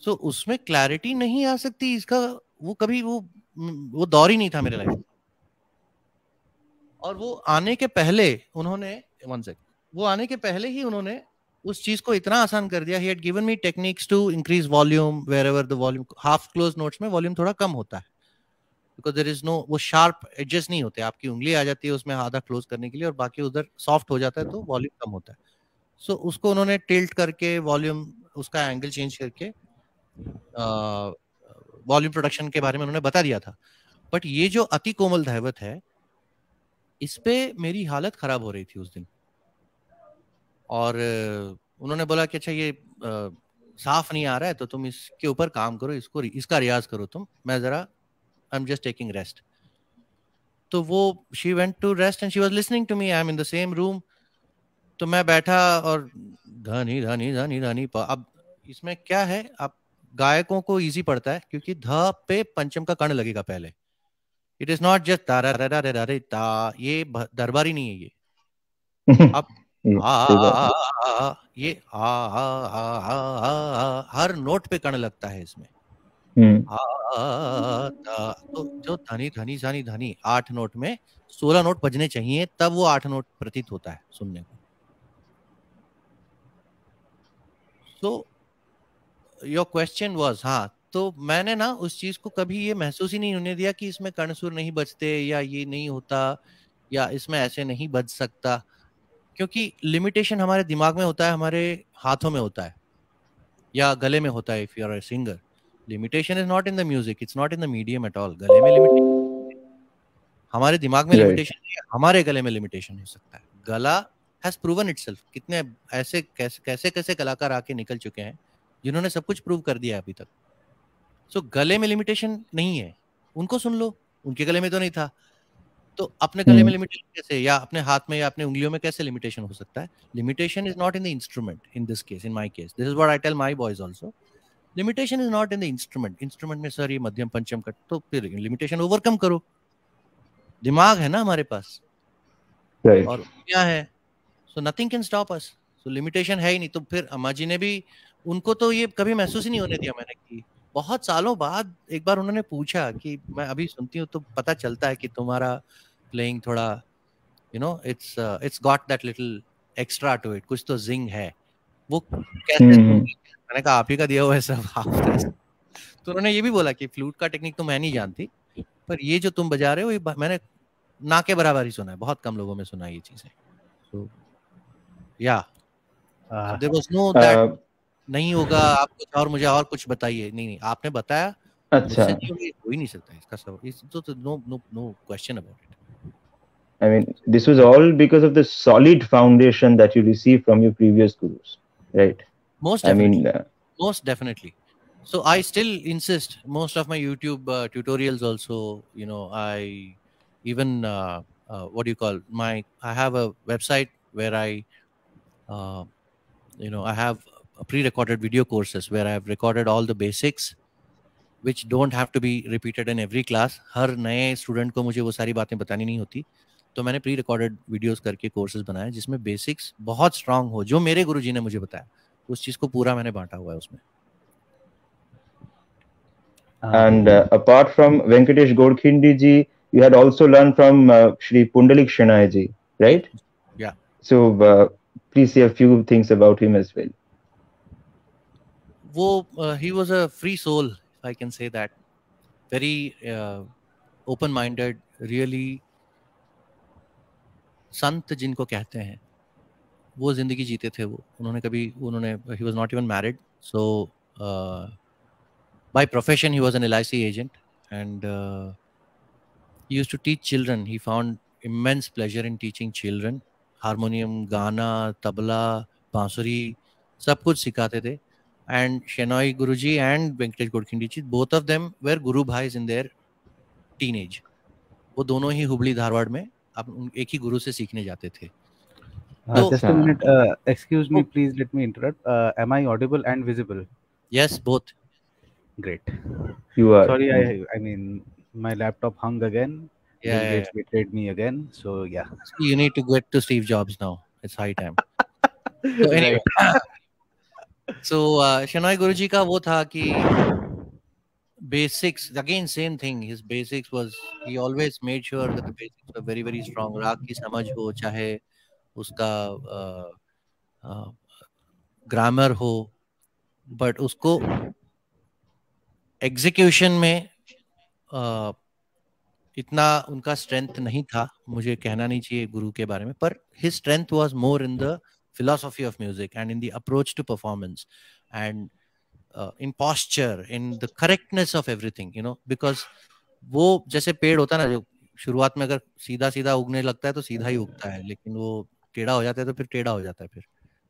सो उसमें क्लैरिटी नहीं आ सकती इसका, वो कभी वो दौर ही नहीं था मेरे लाइफ। और वो आने के पहले उन्होंने, वन सेकंड, वो आने के पहले ही उन्होंने उस चीज को इतना आसान कर दिया। He had given me techniques to increase volume wherever the volume, half close notes में वॉल्यूम थोड़ा कम होता है, बिकॉज देयर इज नो, वो शार्प एडजस्ट नहीं होते, आपकी उंगली आ जाती है उसमें आधा क्लोज करने के लिए और बाकी उधर सॉफ्ट हो जाता है, तो वॉल्यूम कम होता है। सो उसको उन्होंने टिल्ट करके वॉल्यूम, उसका एंगल चेंज करके वॉल्यूम प्रोडक्शन के बारे में उन्होंने बता दिया था। बट ये जो अति कोमल धैवत है, इस पे मेरी हालत खराब हो रही थी उस दिन। और उन्होंने बोला कि अच्छा ये साफ नहीं आ रहा है तो तुम इसके ऊपर काम करो, इसका रियाज करो तुम, मैं जरा I am just taking rest. तो वो she went to rest and she was listening to me, I am in the same room. तो मैं बैठा और धनी धनी धनी धनी अब इसमें क्या है, आप गायकों को इजी पड़ता है क्योंकि ध पे पंचम का कर्ण लगेगा पहले। इट इज नॉट जस्ट तारा रा रा रा रा ता, ये दरबारी नहीं है ये। अब ये हर नोट पे कर्ण लगता है इसमें। तो जो धनी धनी धनी धनी 8 नोट में 16 नोट बजने चाहिए, तब वो 8 नोट प्रतीत होता है सुनने को। सो योर क्वेश्चन वाज, हाँ, तो मैंने ना उस चीज को कभी ये महसूस ही नहीं होने दिया कि इसमें कर्णसुर नहीं बजते या ये नहीं होता या इसमें ऐसे नहीं बज सकता, क्योंकि लिमिटेशन हमारे दिमाग में होता है, हमारे हाथों में होता है या गले में होता है। If you are a singer, limitation is not in the music, it's not in the medium at all. गले में लिमिटेशन, हमारे दिमाग में लिमिटेशन नहीं है, हमारे गले में लिमिटेशन हो सकता है। गला हैज प्रूवन इटसेल्फ, कितने ऐसे कैसे कैसे कलाकार आके निकल चुके हैं जिन्होंने सब कुछ प्रूव कर दिया है अभी तक। सो गले में लिमिटेशन नहीं है, उनको सुन लो, उनके गले में तो नहीं था, तो अपने गले में लिमिटेशन कैसे, या अपने हाथ में या अपने उंगलियों में कैसे लिमिटेशन हो सकता है? Limitation is not in the instrument, in this case, in my case, this is what I tell my boys also. Limitation is not in the instrument. Instrument में सर ये मध्यम पंचम कट, तो फिर लिमिटेशन ओवरकम करो। दिमाग है ना हमारे पास, राइट। और क्या है, So nothing can stop us. So limitation है ही नहीं. तो फिर अम्मा जी ने भी, उनको तो ये कभी महसूस ही नहीं होने दिया मैंने कि बहुत सालों बाद एक बार उन्होंने पूछा कि मैं अभी सुनती हूँ तो पता चलता है कि तुम्हारा प्लेइंग थोड़ा it's got that little extra to it, कुछ तो जिंग है. वो कैसे सुनती है? मैंने कहा आप ही का दिया हुआ है सब. तो उन्होंने ये भी बोला कि फ्लूट का टेक्निक तो मैं नहीं जानती, पर ये जो तुम बजा रहे हो ये मैंने ना के बराबर ही सुना है, बहुत कम लोगों में सुना है ये चीजें. So yeah, there was no that नहीं होगा आप कुछ और मुझे और कुछ बताइए. नहीं, आपने बताया, मुझसे नहीं हो ही नहीं सकता इसका सब. तो no question about it. I mean, this was all because of the solid foundation that you received from your previous gurus, right? Most definitely. Most definitely. So I still insist, most of my YouTube tutorials also, I even, what do you call, I have a website where I have pre-recorded video courses where I have recorded all the basics, which don't have to be repeated in every class. हर नए student को मुझे वो सारी बातें बतानी नहीं होती. तो मैंने प्री रिकॉर्डेड वीडियोस करके कोर्सेज बनाए जिसमें बेसिक्स बहुत स्ट्रांग हो, जो मेरे गुरुजी ने मुझे बताया, उस चीज को पूरा मैंने बांटा हुआ है उसमें. And apart from Venkatesh Godkhindi ji, you had also learned from Shri Pundalik Shenoy ji, right? Yeah. So please say a few things about him as well. He was a free soul, if I can say that. Very open-minded, really. संत जिनको कहते हैं, वो जिंदगी जीते थे. he was not even married. So by profession he was an LIC agent, and he used to teach children. He found immense pleasure in teaching children. Harmonium, गाना, तबला, बांसुरी, सब कुछ सिखाते थे. And Shenoy Guruji and Venkatesh Godkhindi ji, both of them were Guru Bhais in their teenage. वो दोनों ही हुबली धारवाड़ में आप एक ही गुरु से सीखने जाते थे. Just a minute, excuse me, please let me interrupt. Am I audible and visible? Yes, both. Great. You are. Sorry, I mean, my laptop hung again. Yeah, Bill Gates betrayed me again. So yeah. You need to get to Steve Jobs now. It's high time. So anyway, so Shenoy Guruji का वो था कि basics, again same thing. His basics was, he always made sure that the basics were very very strong. राग की समझ हो, चाहे उसका ग्रामर हो, but उसको एग्जीक्यूशन में इतना उनका स्ट्रेंथ नहीं था. मुझे कहना नहीं चाहिए गुरु के बारे में, पर his strength was more in the philosophy of music and in the approach to performance and in posture, in the correctness of everything, because वो जैसे पेड़ होता है ना, जो शुरुआत में अगर सीधा सीधा उगने लगता है तो सीधा ही उगता है, लेकिन वो टेढ़ा हो जाता है तो फिर टेढ़ा हो जाता है, फिर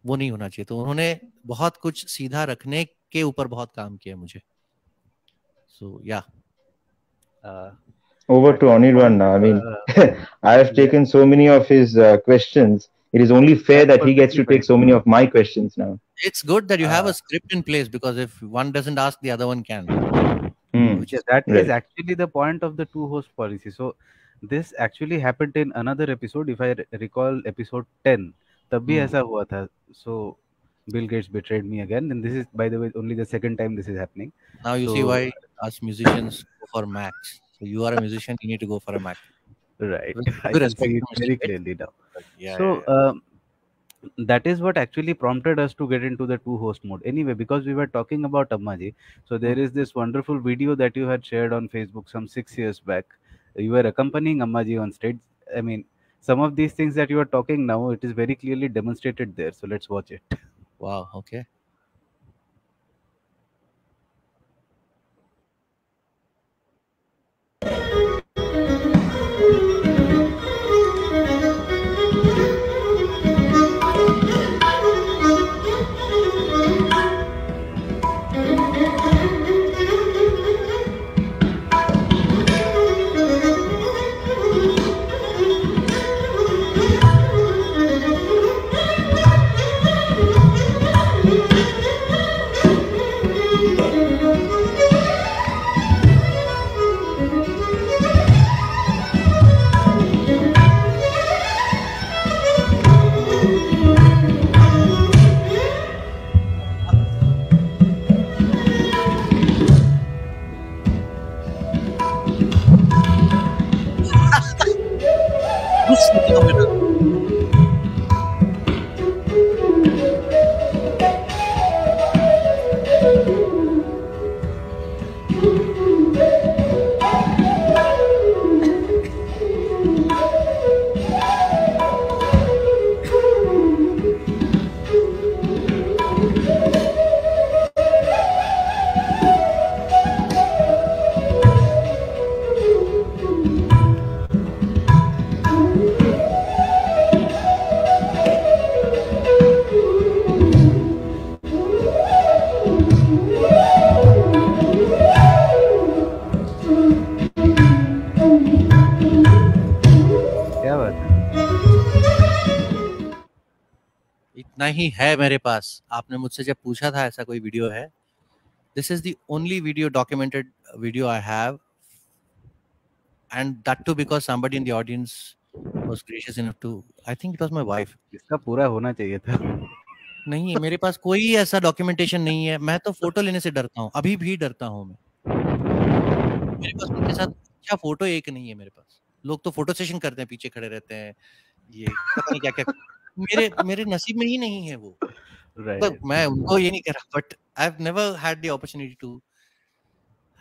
वो नहीं होना चाहिए. तो उन्होंने बहुत कुछ सीधा रखने के ऊपर बहुत काम किया मुझे. So yeah. Over to Anirban now. I mean, I have taken so many of his questions. It is only fair that he gets to take so many of my questions now. It's good that you have a script in place, because if one doesn't ask, the other one can. That is actually the point of the two-host policy. So this actually happened in another episode, if I recall, episode 10. तब भी ऐसा हुआ था. So Bill Gates betrayed me again, and this is, by the way, only the second time this is happening. Now you see why us musicians go for Macs. So you are a musician, you need to go for a Mac. Right. I can see it very clearly now. Yeah, so that is what actually prompted us to get into the two-host mode. Anyway, because we were talking about Ammaji, so there is this wonderful video that you had shared on Facebook some 6 years back. You were accompanying Ammaji on stage. I mean, some of these things that you are talking now, it is very clearly demonstrated there. So let's watch it. Wow. Okay. in the mirror. क्या बात है? इतना ही है मेरे पास. आपने मुझसे जब पूछा था ऐसा कोई वीडियो है, this is the only video documented video I have, and that too because somebody in the audience was gracious enough to, I think it was my wife. इसका पूरा होना चाहिए था. नहीं, मेरे पास कोई ऐसा डॉक्यूमेंटेशन नहीं है. मैं तो फोटो लेने से डरता हूँ, अभी भी डरता हूँ मैं. मेरे पास उनके साथ अच्छा फोटो एक नहीं है मेरे पास. लोग तो फोटो सेशन करते हैं, पीछे खड़े रहते हैं, ये पता नहीं क्या क्या. मेरे नसीब में ही नहीं है वो. Right. तो मैं उनको ये नहीं कह रहा, but I have never had the opportunity to,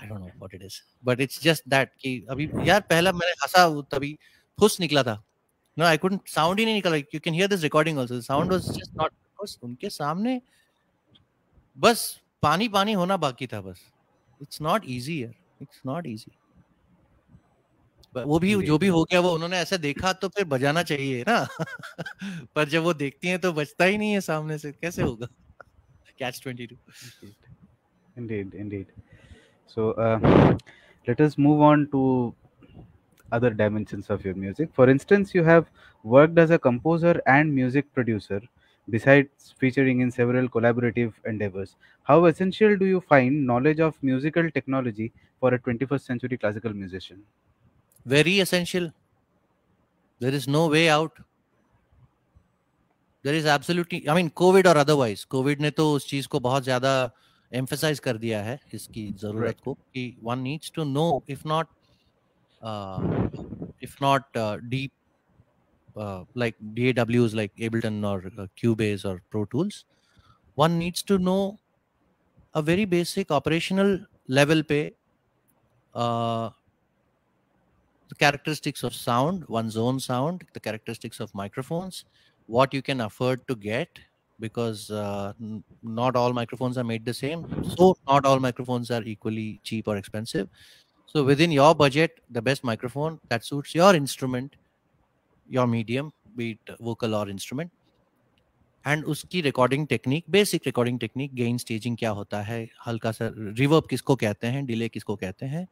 I don't know what it is, but it's just that कि अभी यार पहला मैंने हंसा तभी फुस निकला था. नो, आई कुडंट, साउंड ही नहीं निकला. You can hear this recording also, sound was just not, because उनके सामने बस पानी पानी होना बाकी था बस. इट्स नॉट इजी यार, इट्स नॉट इजी. वो भी जो भी हो गया वो उन्होंने ऐसे देखा तो फिर बजाना चाहिए ना. पर जब वो देखती हैं तो बजता ही नहीं है सामने से, कैसे होगा? Catch 22. Indeed. So let us move on to other dimensions of your music. For instance, you have worked as a composer and music producer, besides featuring in several collaborative endeavors. How essential do you find knowledge of musical technology for a 21st century classical musician? Very essential. There is no way out. There is absolutely, I mean, COVID or otherwise, COVID ने तो उस चीज को बहुत ज्यादा emphasize कर दिया है इसकी जरूरत को कि one needs to know, if not deep like DAWs like Ableton or Cubase or Pro Tools, one needs to know a very basic operational level पे the characteristics of sound, one's own sound, the characteristics of microphones, what you can afford to get, because not all microphones are made the same. So not all microphones are equally cheap or expensive. So within your budget, the best microphone that suits your instrument, your medium, be it vocal or instrument, and उसकी recording technique, basic recording technique, gain staging क्या होता है, हल्का सा reverb किसको कहते हैं, delay किसको कहते हैं,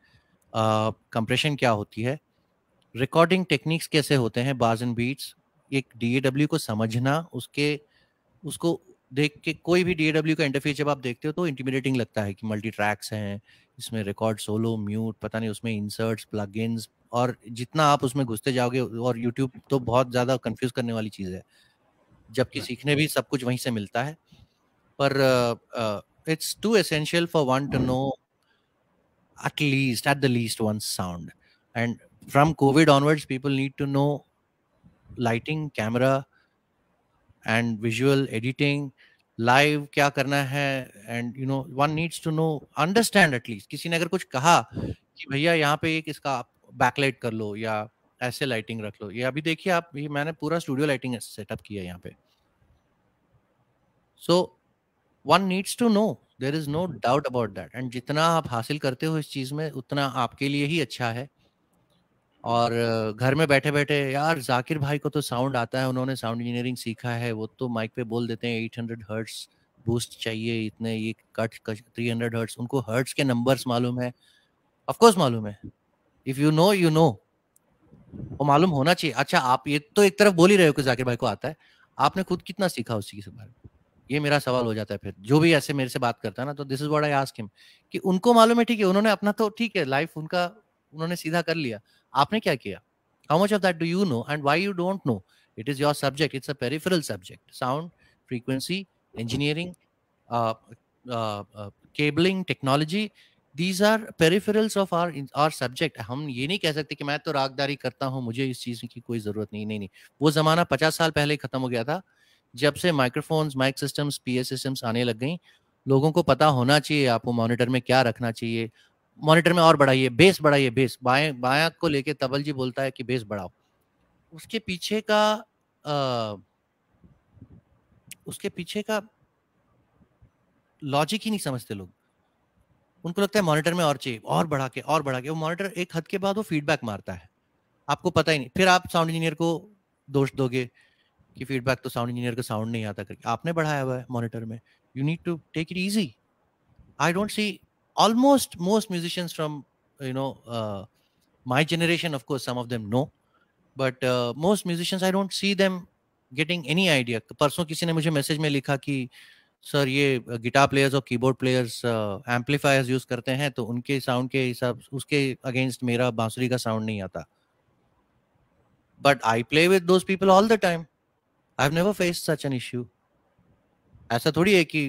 कंप्रेशन क्या होती है, रिकॉर्डिंग टेक्निक्स कैसे होते हैं, बार्स एंड बीट्स. एक डीएडब्ल्यू को समझना, उसको देख के कोई भी डीएडब्ल्यू का इंटरफेस जब आप देखते हो तो इंटिमिडेटिंग लगता है कि मल्टी ट्रैक्स हैं इसमें, रिकॉर्ड, सोलो, म्यूट, पता नहीं उसमें इंसर्ट्स, प्लगइन्स, और जितना आप उसमें घुसते जाओगे, और यूट्यूब तो बहुत ज़्यादा कंफ्यूज करने वाली चीज़ है, जबकि सीखने भी सब कुछ वहीं से मिलता है. पर it's too essential for one to know at the least one sound. And from COVID onwards, people need to know lighting, camera, and visual editing, live क्या करना है, and you know one needs to know, understand at least. किसी ने अगर कुछ कहा कि भैया यहाँ पे एक इसका बैकलाइट कर लो या ऐसे लाइटिंग रख लो, ये अभी देखिए आप, ये मैंने पूरा स्टूडियो लाइटिंग सेटअप किया यहाँ पे. So one needs to know, there is no doubt about that. And जितना आप हासिल करते हो इस चीज में, उतना आपके लिए ही अच्छा है. और घर में बैठे बैठे, यार जाकिर भाई को तो साउंड आता है, उन्होंने साउंड इंजीनियरिंग सीखा है, वो तो माइक पे बोल देते हैं 800 हर्ट्स बूस्ट चाहिए, इतने ये कट 300 हर्ट्स, उनको हर्ट्स के नंबर्स मालूम है. ऑफ कोर्स मालूम है. If you know, you know, वो मालूम होना चाहिए. अच्छा, आप ये तो एक तरफ बोल ही रहे हो कि जाकिर भाई को आता है, आपने खुद कितना सीखा उस चीज के बारे में? ये मेरा सवाल हो जाता है फिर, जो भी ऐसे मेरे से बात करता है ना, तो this is what I ask him कि उनको मालूम है, ठीक है, उन्होंने अपना तो ठीक है, लाइफ उनका उन्होंने सीधा कर लिया, आपने क्या किया? How much of that do you know and why you don't know? It is your subject, it's a peripheral subject. Sound, frequency, engineering, cabling, technology, these are peripherals of our subject. हम ये नहीं कह सकते कि मैं तो रागदारी करता हूँ, मुझे इस चीज की कोई जरूरत नहीं। नहीं नहीं, वो जमाना 50 साल पहले ही खत्म हो गया था। जब से माइक्रोफोन्स, माइक सिस्टम्स, पीए सिस्टम्स आने लग गई, लोगों को पता होना चाहिए आपको मॉनिटर में क्या रखना चाहिए। मॉनिटर में और बढ़ाइए, बेस बढ़ाइए, बेस बाएं बायां को लेके तबल जी बोलता है कि बेस बढ़ाओ। उसके पीछे का उसके पीछे का लॉजिक ही नहीं समझते लोग। उनको लगता है मॉनिटर में और चाहिए, और बढ़ा के और बढ़ा के। वो मॉनिटर एक हद के बाद वो फीडबैक मारता है, आपको पता ही नहीं। फिर आप साउंड इंजीनियर को दोष दोगे कि फीडबैक तो साउंड इंजीनियर को साउंड नहीं आता करके, आपने बढ़ाया हुआ है मॉनिटर में। You need to take it easy. I don't see almost most musicians from you know my generation. Of course, some of them know, but most musicians I don't see them getting any idea. परसों किसी ने मुझे message में लिखा कि sir ये guitar players और keyboard players amplifiers use करते हैं, तो उनके साउंड के हिसाब उसके अगेंस्ट मेरा बांसुरी का साउंड नहीं आता। But I play with those people all the time. I have never faced such an issue. ऐसा थोड़ी है कि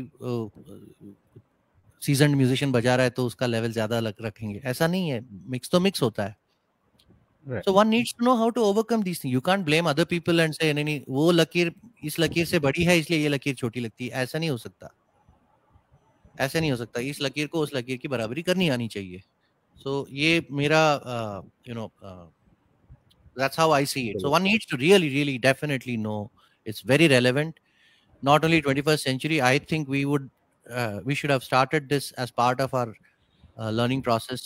सीजन्ड म्यूजिशियन बजा रहा है तो उसका लेवल ज्यादा रखेंगे, ऐसा नहीं है। मिक्स तो मिक्स होता है। Right. So one needs to know how to overcome these things. You can't blame other people and say नहीं नहीं वो लकीर इस लकीर से बड़ी है इसलिए ये लकीर छोटी लगती है। ऐसा नहीं हो सकता, ऐसा नहीं हो सकता। इस लकीर को उस लकीर की बराबरी करनी आनी चाहिए। So ये मेरा that's how I see it. So one needs to really really definitely know. It's very relevant. Not only 21st century, I think we should have started this as part of our learning process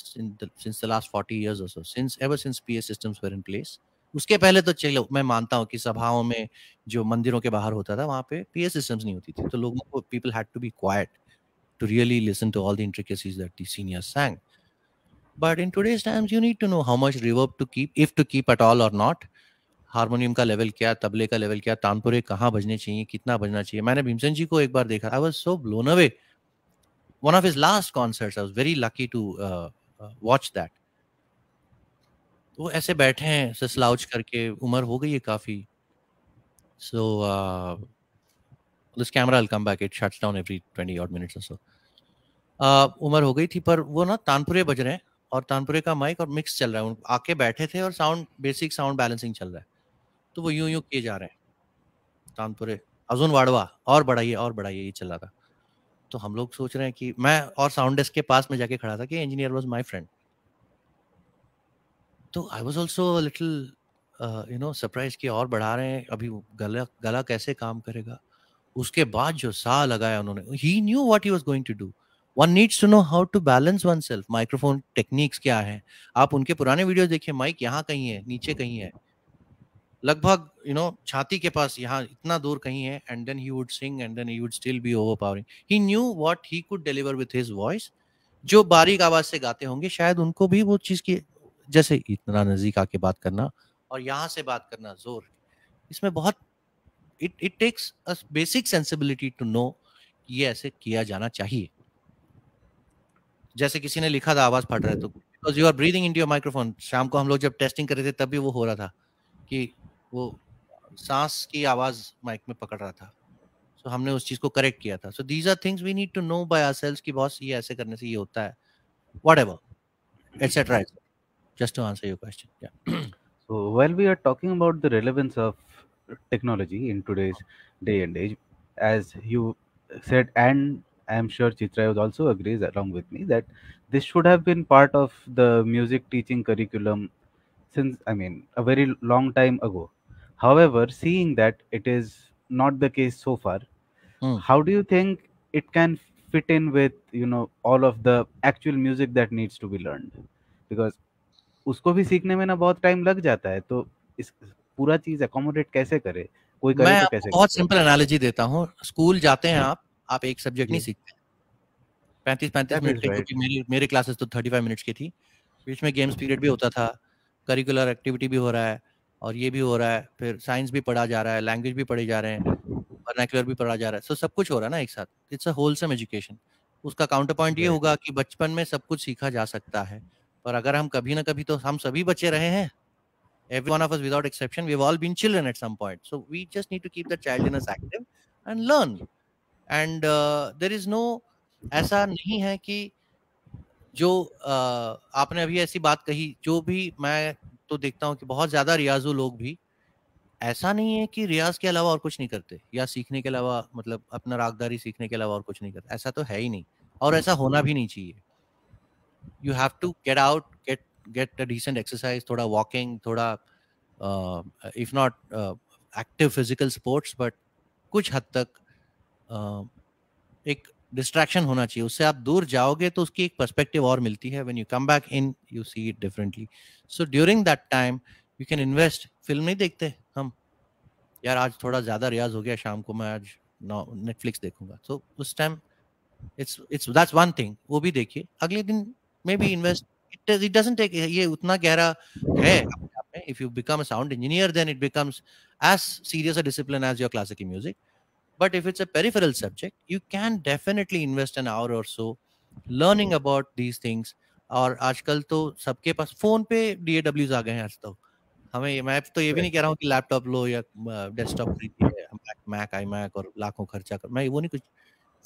since the last 40 years or so, ever since PA systems were in place. उसके पहले तो चलो मैं मानता हूँ कि सभाओं में जो मंदिरों के बाहर होता था वहाँ पे PA systems नहीं होती थी, तो लोगों को people had to be quiet to really listen to all the intricacies that the seniors sang. But in today's times, you need to know how much reverb to keep, if to keep at all or not. Harmonium का level क्या, तबले का level क्या, तानपुरे कहाँ बजने चाहिए, कितना बजना चाहिए। मैंने भीमसेन जी को एक बार देखा, I was so blown away. One of his last concerts, I was very lucky to watch that. वो ऐसे बैठे हैं स्लाउच करके, उम्र हो गई है काफी। So this camera will come back, it shuts down every 20 odd minutes or so. उम्र हो गई थी, पर वो ना तानपुरे बज रहे हैं और तानपुरे का माइक और मिक्स चल रहा है। आके बैठे थे और साउंड बेसिक साउंड बैलेंसिंग चल रहा है, तो वो यूं यूं किए जा रहे हैं तानपुरे, अजून वाड़वा और बढ़ाइए, ये चल रहा था। तो हम लोग सोच रहे हैं कि मैं और साउंड डेस्क के पास में जाके खड़ा था कि इंजीनियर वाज माय फ्रेंड। तो I was also little surprise कि और बढ़ा रहे हैं, अभी गला गला कैसे काम करेगा। उसके बाद जो सा लगाया उन्होंने, he knew what he was going to do. One needs to know how to balance oneself. Microphone techniques क्या है, आप उनके पुराने वीडियो देखिए, माइक यहाँ कहीं है, नीचे कहीं है, लगभग छाती के पास, यहाँ इतना दूर कहीं है, and then he would sing and then he would still be overpowering. He knew what he could deliver with his voice. जो बारीक आवाज से गाते होंगे शायद उनको भी वो चीज की, जैसे इतना नजदीक आके बात करना और यहाँ से बात करना जोर, इसमें बहुत it takes a basic sensibility to know ये ऐसे किया जाना चाहिए। जैसे किसी ने लिखा था आवाज फट रहा है तो because you are breathing into your microphone. शाम को हम लोग जब टेस्टिंग कर रहे थे तब भी वो हो रहा था कि वो सांस की आवाज माइक में पकड़ रहा था। सो हमने उस चीज को करेक्ट किया था। So these are things we need to know by ourselves कि बॉस ये ऐसे करने से ये होता है, whatever etcetera. Just to answer your question. या So while we are talking about the relevance of technology in today's day and age, as you said, and I am sure Chitrayudh also agrees along with me that this should have been part of the music teaching curriculum since, I mean, a very long time ago. However, seeing that it is not the case so far, how do you think it can fit in with all of the actual music that needs to be learned? Because उसको भी सीखने में ना बहुत time लग जाता है, तो इस पूरा चीज अकोमोडेट कैसे करे, कोई करे मैं तो आपको कैसे बहुत करे? सिंपल एनालॉजी देता हूँ। स्कूल जाते हैं आप एक सब्जेक्ट नहीं जी, सीखते। 35 दैट मिनट इज के, राइट। क्योंकि मेरे क्लासेस तो 35 मिनट्स की थी। बीच में गेम्स पीरियड भी होता था, करिकुलर एक्टिविटी भी हो रहा है और ये भी हो रहा है, फिर साइंस भी पढ़ा जा रहा है, लैंग्वेज भी पढ़े जा रहे हैं, वर्नाक्युलर भी पढ़ा जा रहा है। सो सब कुछ हो रहा है ना एक साथ। It's a wholesome education. उसका काउंटर पॉइंट ये राइट। होगा कि बचपन में सब कुछ सीखा जा सकता है, पर अगर हम कभी ना कभी, तो हम सभी बच्चे रहे हैं। Every one of us without exception, we've all been children at some point. So we just need to keep the child in us active and learn. And there is no, ऐसा नहीं है कि जो आपने अभी ऐसी बात कही, जो भी मैं तो देखता हूँ कि बहुत ज्यादा रियाजू लोग भी, ऐसा नहीं है कि रियाज के अलावा और कुछ नहीं करते, या सीखने के अलावा, मतलब अपना रागदारी सीखने के अलावा और कुछ नहीं करते, ऐसा तो है ही नहीं, और ऐसा होना भी नहीं चाहिए. You have to get out, get a decent exercise, थोड़ा वॉकिंग, थोड़ा if not active physical sports, but कुछ हद तक एक डिस्ट्रैक्शन होना चाहिए. उससे आप दूर जाओगे तो उसकी एक पर्सपेक्टिव और मिलती है. When you come back in, you see it differently. So during that time you can invest. Film नहीं देखते हम, यार आज थोड़ा ज्यादा रियाज हो गया, शाम को मैं आज नेटफ्लिक्स देखूंगा, तो उस time it's that's one thing, वो भी देखिए. अगले दिन मे बी इन्वेस्ट. इट डजंट टेक ये उतना गहरा है अपने आप में. If you become a sound engineer, then it becomes as serious a discipline as your classical music. But if it's a peripheral subject, you can definitely invest an hour or so learning about these things. और आजकल तो सबके पास phone पे DAWs आ गए हैं आज तो. हमें, मैं तो ये भी नहीं कह रहा हूँ कि लैपटॉप लो या डेस्कटॉप खरीदिए, मैक आई मैक और लाखों खर्चा कर, मैं वो नहीं. कुछ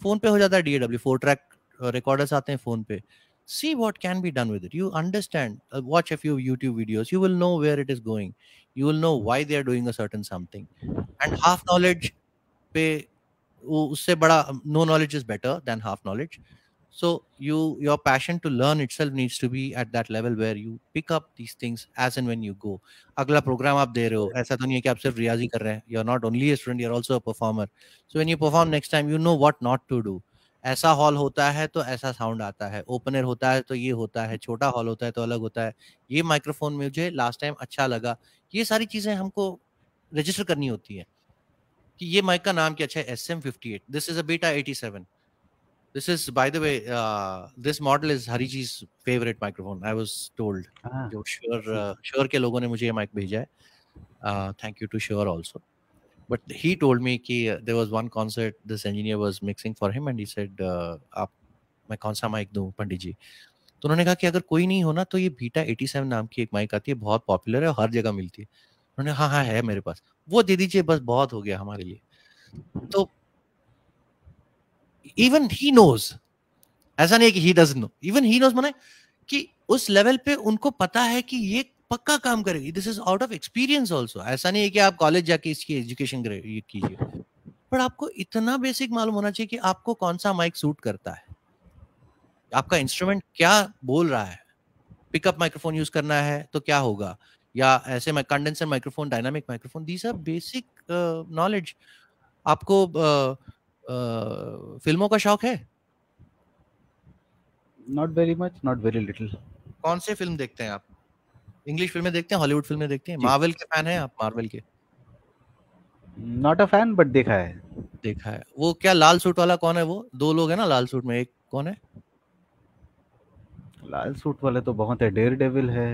फोन पे हो जाता है. DAW 4 ट्रैक रिकॉर्डर्स आते हैं फोन पे. See what can be done with it. You understand. Watch a few YouTube videos. You will know where it is going. You will know why they are doing a certain something. And half knowledge पे, वो उससे बड़ा, no knowledge is better than half knowledge. So your passion to learn itself needs to be at that level where you pick up these things as and when you go. अगला programme आप दे रहे हो, ऐसा तो नहीं है कि आप सिर्फ रियाजी कर रहे हैं. You are not only a student, you are also a performer. So when you perform next time, you know what not to do. ऐसा हॉल होता है तो ऐसा साउंड आता है, ओपन एयर होता है तो ये होता है, छोटा हॉल होता है तो अलग होता है, ये माइक्रोफोन मुझे लास्ट टाइम अच्छा लगा. ये सारी चीजें हमको रजिस्टर करनी होती है कि ये माइक का नाम क्या अच्छा है, SM58. This is a Beta 87. This is, by the way, this model is Hariji's favourite microphone, I was told. Ah, जो I see. श्योर के लोगों ने मुझे ये माइक भेजा है. Thank you to Shure also. But he told me कि there was one concert, this engineer was mixing for him and he said, आप, मैं कौन सा माइक दूं पंडित जी. तो उन्होंने कहा कि अगर कोई नहीं हो ना, तो ये बीटा 87 नाम की एक माइक आती है, बहुत पॉपुलर है और हर जगह मिलती है. उन्होंने, हाँ हाँ है मेरे पास, वो दे दीजिए बस, बहुत हो गया हमारे लिए. तो इवन ही नोज, ऐसा नहीं है कि he doesn't know, even he knows, माने कि उस लेवल पे उनको पता है कि ये पक्का काम करेगी. This is out of experience also. ऐसा नहीं है कि आप कॉलेज जाके इसकी एजुकेशन कीजिए, पर आपको इतना बेसिक मालूम होना चाहिए कि आपको कौन सा माइक सूट करता है, आपका इंस्ट्रूमेंट क्या बोल रहा है. पिकअप माइक्रोफोन यूज करना है तो क्या होगा, या ऐसे में condenser microphone, dynamic microphone, these are basic knowledge. आपको फिल्मों का शौक है? Not very much, not very little. कौन से फिल्म देखते हैं आप? इंग्लिश फिल्में देखते हैं, हॉलीवुड फिल्में देखते हैं? जी. मार्वल के फैन हैं आप? मार्वल के Not a fan, but देखा है. देखा है. वो क्या लाल सूट वाला कौन है? वो दो लोग हैं ना लाल सूट में, एक कौन है? लाल सूट वाले तो बहुत है. डेयर डेविल है,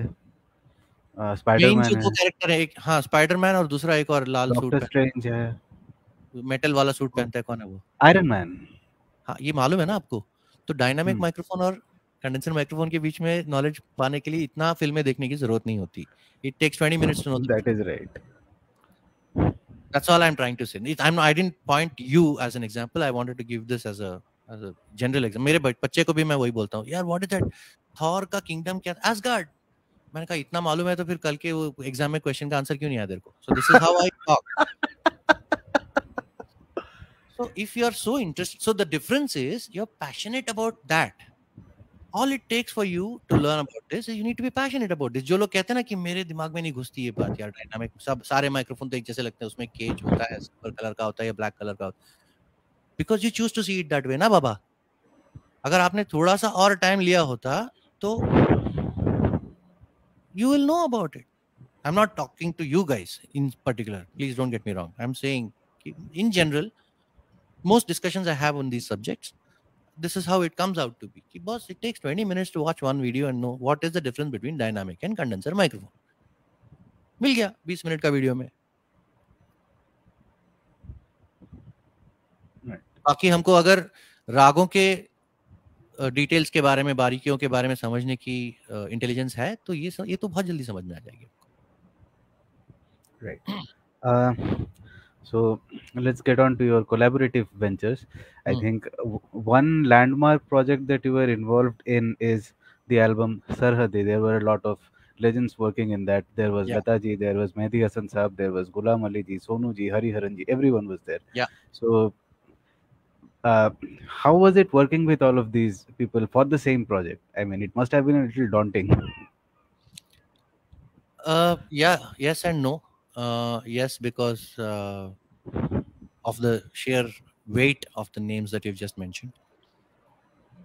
मेन स्पाइडरमैन जो दो है, कैरेक्टर है, एक हाँ स्पाइडरमैन और दूसरा एक और लाल सूट डॉक्टर स्ट्रेंज है, मेटल वाला सूट पहनता है, कौन है वो? Iron man. हाँ, ये मालूम है ना आपको. तो डायनामिक माइक्रोफोन और कंडेंसर माइक्रोफोन के बीच में नॉलेज पाने के लिए इतना फिल्में देखने की जरूरत नहीं होती. It takes 20 minutes to know the That difference. is right. That's all I'm trying to say. I didn't point you as an example. I wanted to give this as a general example. मेरे बच्चे को भी मैं वही बोलता हूँ, यार what is that, Thor का किंगडम क्या था? एसगार्ड. मैंने कहा इतना मालूम है तो फिर कल के वो एग्जाम में क्वेश्चन का आंसर क्यों नहीं आया तेरे को? सो this is how I talk. So if you are so interested, so the difference is you're passionate about that. All it takes for you to learn about this is you need to be passionate about this. जो लोग कहते हैं ना कि मेरे दिमाग में नहीं घुसती ये बात, यार डायनामिक सब सारे माइक्रोफोन तो एक जैसे लगते हैं, उसमें केज होता है, सिल्वर कलर का होता है या ब्लैक कलर का होता है. Because you choose to see it that way ना बाबा. अगर आपने थोड़ा सा और टाइम लिया होता तो you will know about it. I'm not talking to you guys in particular. Please don't get me wrong. I'm saying in general, most discussions I have on these subjects, this is how it comes out to be. Boss, it takes 20 minutes to watch one video and know what is the difference between dynamic and condenser microphone. मिल गया 20 minute का video में. बाकी हमको अगर रागों के details के बारे में, बारीकियों के बारे में समझने की इंटेलिजेंस है तो ये तो बहुत जल्दी समझ में आ जाएगी. Right. Uh, so let's get on to your collaborative ventures. I think one landmark project that you were involved in is the album Sarhadi, there were a lot of legends working in that. There was Yeah, Lata ji, there was Mehdi Hasan Saab, there was Ghulam Ali ji, Sonu ji, Hari Haran ji, everyone was there. yeah. So, uh, how was it working with all of these people for the same project? I mean, it must have been a little daunting. Yeah, yes and no. Yes, because of the sheer weight of the names that you've just mentioned.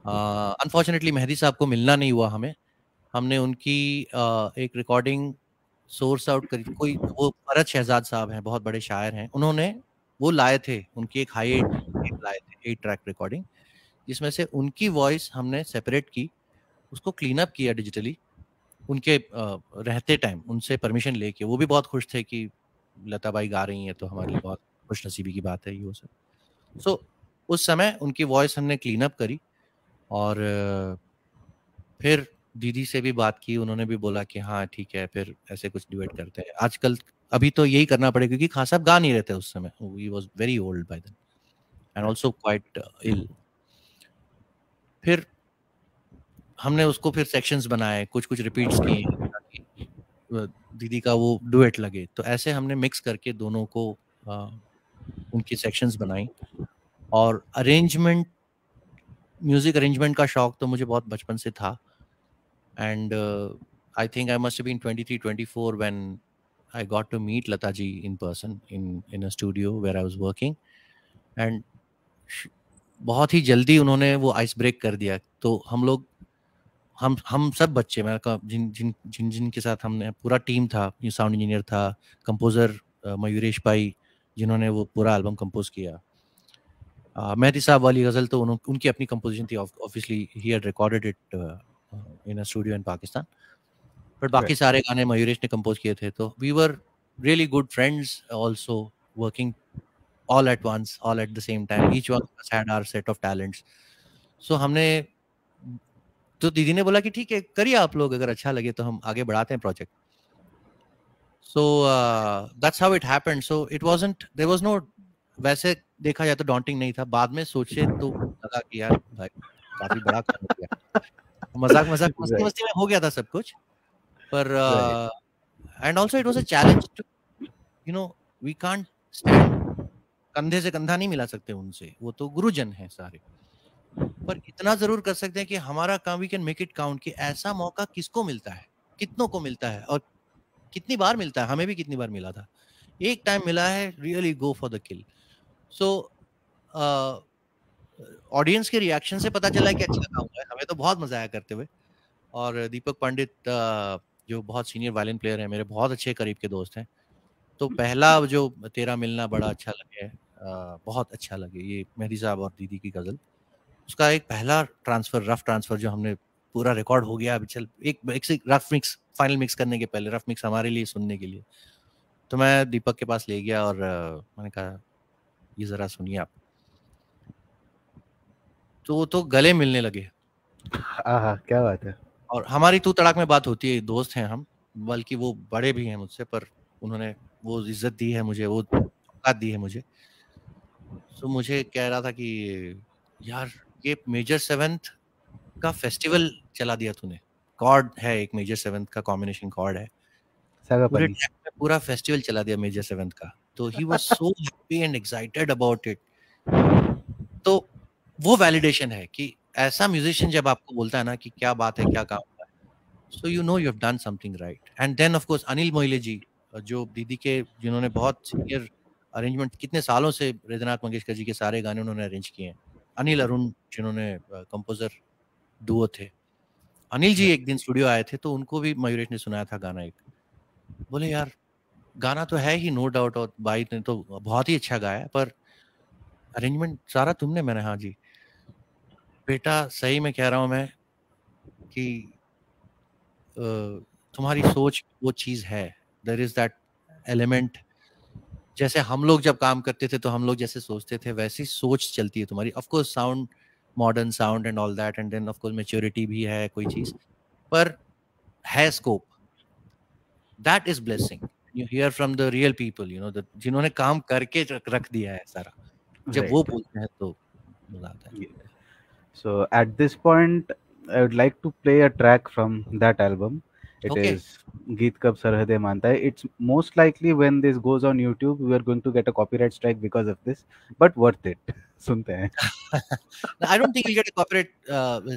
Unfortunately, Mehdi साहब को मिलना नहीं हुआ हमें. हमने उनकी एक recording source out करी. कोई वो भरत शहजाद साहब हैं, बहुत बड़े शायर हैं. उन्होंने वो लाए थे, उनकी एक हाई 8 टेप लाए थे, 8 ट्रैक रिकॉर्डिंग, जिसमें से उनकी वॉइस हमने सेपरेट की, उसको क्लीन अप किया डिजिटली उनके रहते टाइम, उनसे परमिशन लेके. वो भी बहुत खुश थे कि लता बाई गा रही हैं, तो हमारे लिए बहुत खुश नसीबी की बात है ये वो सब. सो उस समय उनकी वॉइस हमने क्लीन अप करी और फिर दीदी से भी बात की. उन्होंने भी बोला कि हाँ ठीक है, फिर ऐसे कुछ डिबेट करते हैं. आजकल अभी तो यही करना पड़ेगा क्योंकि खान साहब गा नहीं रहे थे उस समय. He was very old by then and also quite ill. फिर हमने उसको फिर सेक्शंस बनाए, कुछ कुछ रिपीट्स किए ताकि दीदी का वो डुएट लगे. तो ऐसे हमने मिक्स करके दोनों को उनकी सेक्शंस बनाई. और अरेंजमेंट, म्यूजिक अरेंजमेंट का शौक तो मुझे बहुत बचपन से था. And I think I must have been 23 24 when I got to meet Lata ji in person in a studio where I was working. And बहुत ही जल्दी उन्होंने वो आइस ब्रेक कर दिया. तो हम लोग, हम सब बच्चे, मैं जिन जिन जिन जिन के साथ हमने पूरा टीम था, साउंड इंजीनियर था, कंपोजर मयूरेश भाई जिन्होंने वो पूरा एल्बम कंपोज किया. मेहदी साहब वाली गज़ल तो उनकी अपनी कंपोजिशन थी. Obviously he had recorded it in a studio in Pakistan. But बाकी सारे गाने मयूरेश ने कंपोज किए थे. तो we were really good friends also, working all at once, all at the same time. Each one of us had our set of talents. So हमने, तो दीदी ने बोला कि ठीक है करिए आप लोग, अगर अच्छा लगे तो हम आगे बढ़ाते हैं project. So that's how it happened. So it wasn't, there was no, वैसे देखा जाए तो daunting नहीं था. बाद में सोचे तो लगा कि यार भाई काफी बड़ा काम हो गया. मजाक मजाक मस्ती मस्ती में हो गया था सब कुछ. पर and also it was a challenge to, you know, we can't stand, कंधे से कंधा नहीं मिला सकते उनसे, वो तो गुरुजन हैं सारे. पर इतना जरूर कर सकते हैं कि हमारा काम, we can make it count, कि ऐसा मौका किसको मिलता है, कितनों को मिलता है और कितनी बार मिलता है. हमें भी कितनी बार मिला था. एक टाइम मिला है, really go for the kill. So audience के रिएक्शन से पता चला कि अच्छा काम हुआ है. हमें तो बहुत मजा आया करते हुए. और दीपक पंडित जो बहुत सीनियर वायलिन प्लेयर है, मेरे बहुत अच्छे करीब के दोस्त हैं. तो पहला जो तेरा मिलना बड़ा अच्छा लगे, बहुत अच्छा लगे, ये मेहदी साहब और दीदी की गज़ल, उसका एक पहला ट्रांसफ़र, रफ ट्रांसफ़र जो हमने, पूरा रिकॉर्ड हो गया. अब चल एक से रफ मिक्स, फाइनल मिक्स करने के पहले रफ मिक्स हमारे लिए सुनने के लिए. तो मैं दीपक के पास ले गया और मैंने कहा ये ज़रा सुनिए आप. तो गले मिलने लगे. क्या बात है. और हमारी तू तड़ाक में बात होती है, दोस्त हैं हम, बल्कि वो बड़े भी हैं मुझसे, पर उन्होंने वो इज्जत दी है मुझे, वो औकात दी है मुझे. तो मुझे कह रहा था कि यार ये मेजर सेवेंथ का फेस्टिवल चला दिया तूने. कॉर्ड है एक, मेजर सेवेंथ का कॉम्बिनेशन कॉर्ड है, पूरे ट्रैक में पूरा फेस्टिवल चला दिया मेजर सेवेंथ का. तो he was so happy and excited about it. तो वो वैलिडेशन है कि ऐसा म्यूजिशियन जब आपको बोलता है ना कि क्या बात है, क्या काम है, so you know you have done something right. And then of course Anil Mohile ji, जो दीदी के, जिन्होंने बहुत सीनियर अरेंजमेंट, कितने सालों से हृदयनाथ मंगेशकर जी के सारे गाने उन्होंने अरेंज किए हैं. अनिल अरुण जिन्होंने कंपोजर डुओ थे. अनिल जी एक दिन स्टूडियो आए थे, तो उनको भी मयूरेश ने सुनाया था गाना एक. बोले यार गाना तो है ही, नो डाउट, और भाई ने तो बहुत ही अच्छा गाया, पर अरेंजमेंट सारा तुमने. मैंने हाँ जी बेटा, सही में कह रहा हूँ मैं कि तुम्हारी सोच वो चीज है. There is that element. जैसे हम लोग जब काम करते थे तो हम लोग जैसे सोचते थे, वैसी सोच चलती है तुम्हारी. Of course sound, modern sound and all that, and then of course maturity भी है कोई चीज, पर है scope. That is blessing. You hear from the real people, you know, जिन्होंने काम करके रख दिया है सारा. जब वो बोलते हैं तो मजा आता है. So at this point, I would like to play a track from that album. It Okay. is Geet Kab Sarhade Manta Hai. It's most likely when this goes on YouTube, we are going to get a copyright strike because of this, but worth it. सुनते हैं. I don't think you'll get a copyright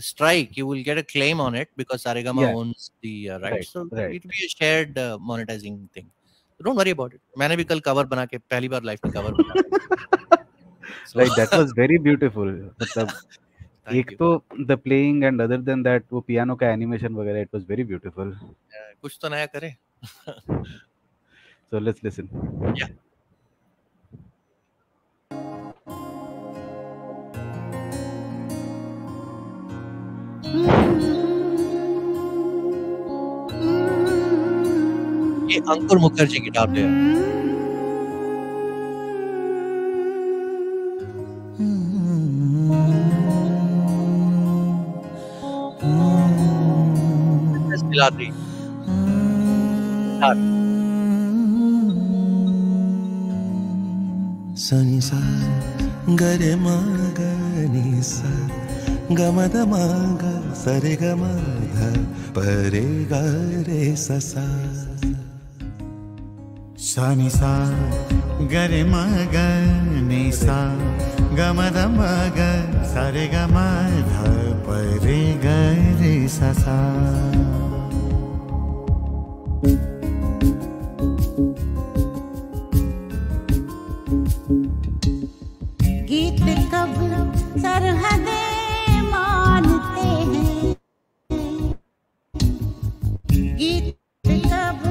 strike. You will get a claim on it because Saregama Yeah, owns the right, rights. So right. it will be a shared monetizing thing. So don't worry about it. मैंने भी कल cover बना के पहली बार life में cover बना. So Right, that was very beautiful. मतलब thank एक you. तो the playing and other than that वो piano का animation वगैरह, it was very beautiful. कुछ तो नया करें. So let's listen. Yeah. ये Ankur Mukherjee guitar player. Ladri. Sani sa gare ma ga ni sa ga ma da ma ga sa re ga ma dha pa re ga re sa sa. Sani sa gare ma ga ni sa ga ma da ma ga sa re ga ma dha pa re ga re sa sa. गीत कब सरहदें मानते हैं, गीत कब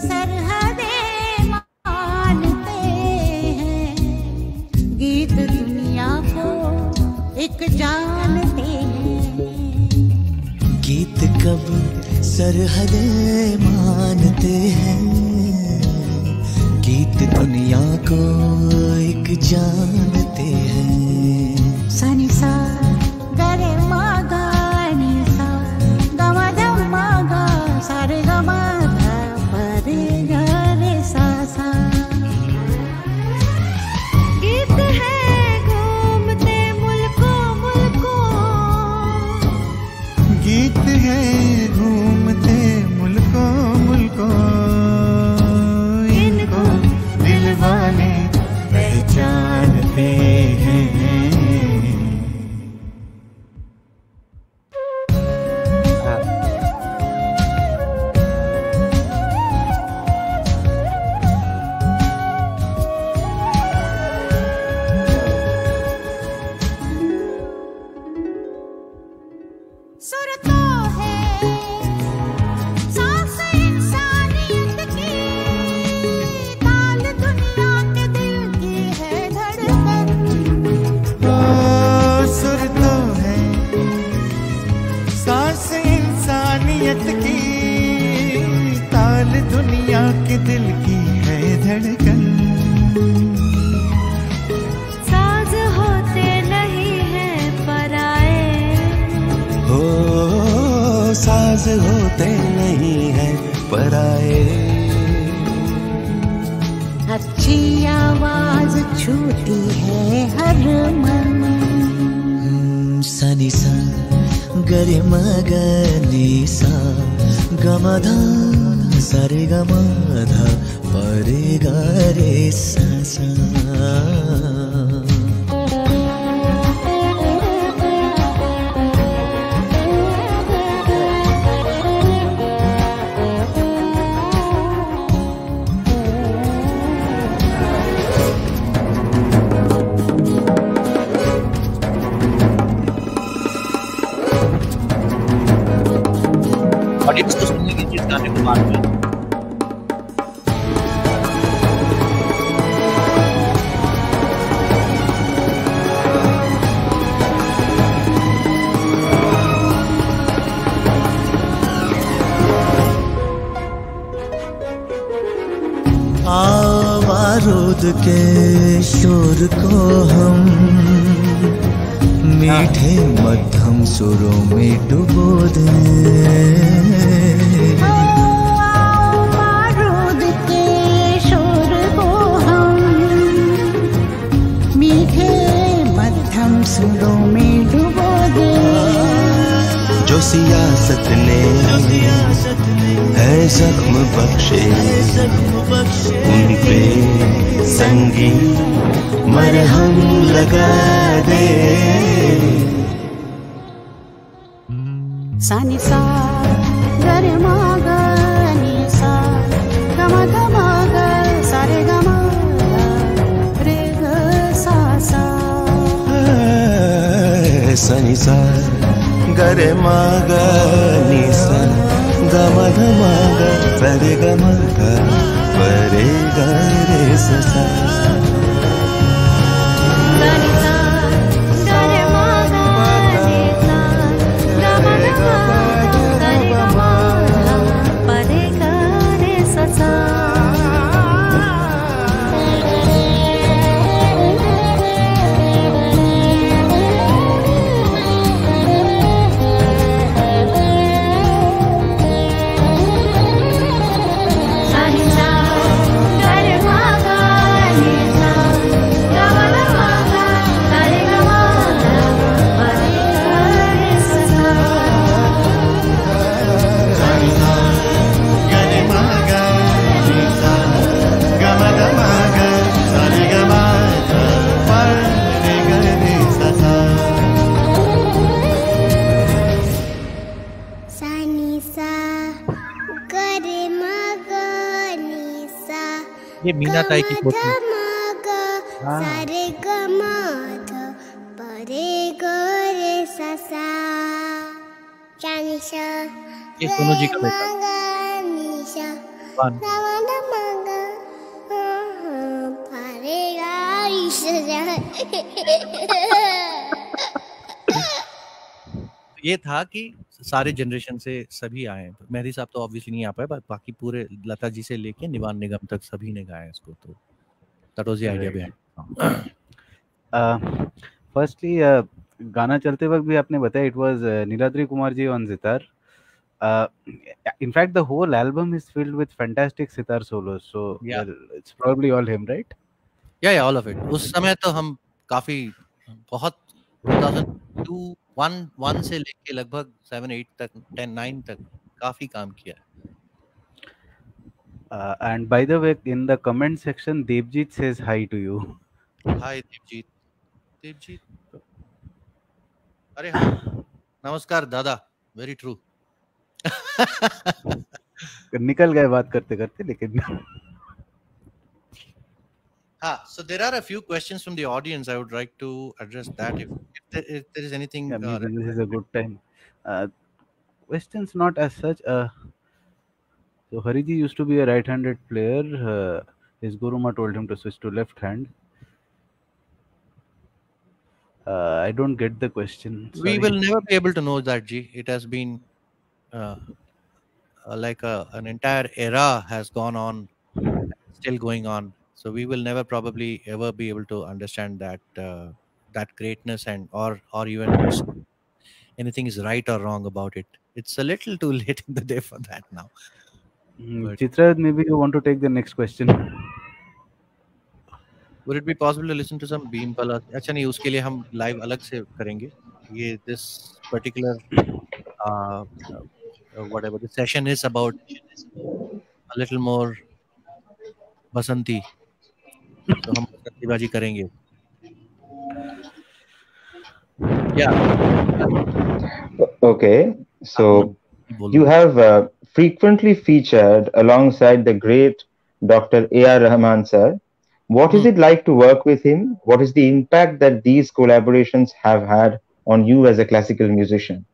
सरहदें मानते हैं, गीत दुनिया को एक जानते हैं. गीत कब सरहदें मानते हैं, गीत दुनिया को एक जानते हैं. सनि सा गरे मा गा नि सा ग म ध म ग सा रे ग म ध प रे ग रे सा सा. गीत है घूमते मुल्कों मुल्कों, गीत है घूमते मुल्कों मुल्कों, इनको दिल वाले पहचानते हैं. सुर तो है सांस इंसानियत की, ताल दुनिया के दिल की है धड़कन. ओ सुर तो है सांस इंसानियत की, ताल दुनिया के दिल की है धड़कन. साज होते नहीं है पराए, हो साज होते नहीं है पराए. अच्छी आवाज छूती है हर मन. सनि सा गरे म ग नि सा ग म ध सा रे ग म ध प रे ग रे सा सा. ऑडियंस को सुनने की चीज गाने को बाद में. बारूद के शोर को हम मीठे मध्यम सुरों में डुबो दें. बारूद के शोर को हम मीठे मध्यम सुरों में डुबो दे. जो सियासत ने है जख्म बख्शे, उन पे संगीत मरहम लगा दे। सानी सा गरे मा गा नी सा ग म ग म ग सा रे ग म रे ग सा सा। सनी सा गरे मा गा नी सा ग म ध म ग सा रे ग म ग प रे ग रे सा सा। सानी सा गरे मा गा नी सा ग म ग म ग सा रे ग म ग प रे ग रे सा सा। सानी सा गरे मा गा नी सा ग म ग म ग सा रे ग म ग प रे ग रे सा सा। सानी सा गरे मा गा नी सा ग म ग म ग सा रे ग म ग प रे ग रे सा सा। सानी सा गरे मा गा नी सा ये ग मीना ताई की म ध पोती। म ग हाँ सा रे ग म ध प रे ग रे सा सा। सानी सा ये सोनू जी गरे का मा बेटा गा नी सा वन। ग म ध म ग प रे ग रे सा सा। ये था कि सारे जनरेशन से सभी आए हैं। मेहदी साहब तो ऑब्वियसली नहीं आ पाए, बट बाकी पूरे लता जी से लेके निवान निगम तक सभी ने गाया इसको। तो that was the idea right. Behind. Firstly गाना चलते वक्त भी आपने बताया it was Niladri Kumar ji on sitar. In fact, the whole album is filled with fantastic sitar solos. So, या well, it's probably all him, right? या ऑल ऑफ इट। उस समय तो हम काफी बहुत 2002 1 से लेके लगभग 7 8 तक 10 9 तक काफी काम किया है। And by the way, in the comment section, Devjit says hi to you. हाय देवजीत। देवजीत, अरे हाँ, नमस्कार दादा। Very true. निकल गए बात करते करते लेकिन So there are a few questions from the audience. I would like to address that if there is anything yeah, maybe this is a relevant. good time. Uh, Questions not as such. So Hariji used to be a right-handed player. His Guruma told him to switch to left hand. I don't get the question. We Sorry. will never be able to know that, G. It has been uh, like an entire era has gone on, still going on. So we will never probably ever be able to understand that that greatness and or even anything is right or wrong about it. It's a little too late in the day for that now. But Chitra, maybe you want to take the next question. would it be possible to listen to some Beam Pala? अच्छा नहीं, उसके लिए हम live अलग से करेंगे। ये this particular uh, whatever the session is about a little more बसंती, तो हम बसंती बाजी करेंगे। Yeah, Okay, आप so बोलो। you have frequently featured alongside the great Dr. A.R. Rahman sir. What is Hmm. it like to work with him? What is the impact that these collaborations have had on you as a classical musician?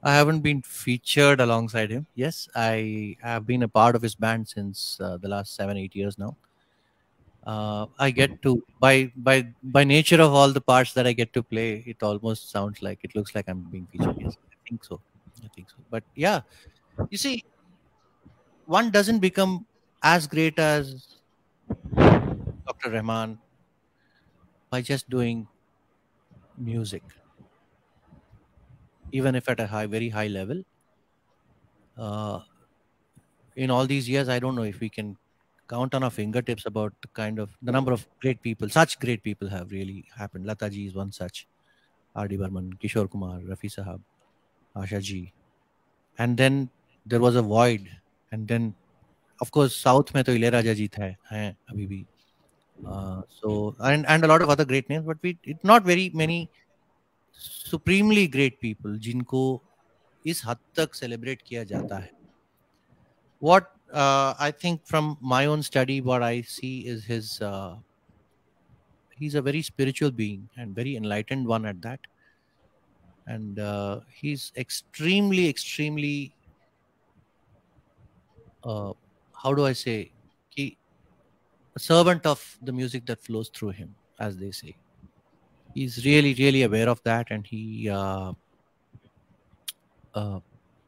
I haven't been featured alongside him. Yes, I have been a part of his band since the last 7 8 years now. I get to by nature of all the parts that I get to play, it almost sounds like it looks like I'm being featured. Yes, I think so. I think so. But yeah, you see, one doesn't become as great as Dr. Rahman by just doing music, even if at a very high level. Uh, in all these years, I don't know if we can count on our fingertips about the number of great people. Such great people have really happened. Lata ji is one such. R.D. Burman, Kishore Kumar, Rafi Sahab. Asha ji. And then there was a void. And then, of course, South में तो इளைयराजा जी थे हैं अभी भी. So and a lot of other great names, but it not very many supremely great people जिनको इस हद तक celebrate किया जाता है. What I think from my own study, what I see is he's a very spiritual being and very enlightened one at that. And he's extremely, how do I say, he a servant of the music that flows through him, as they say. He's really aware of that, and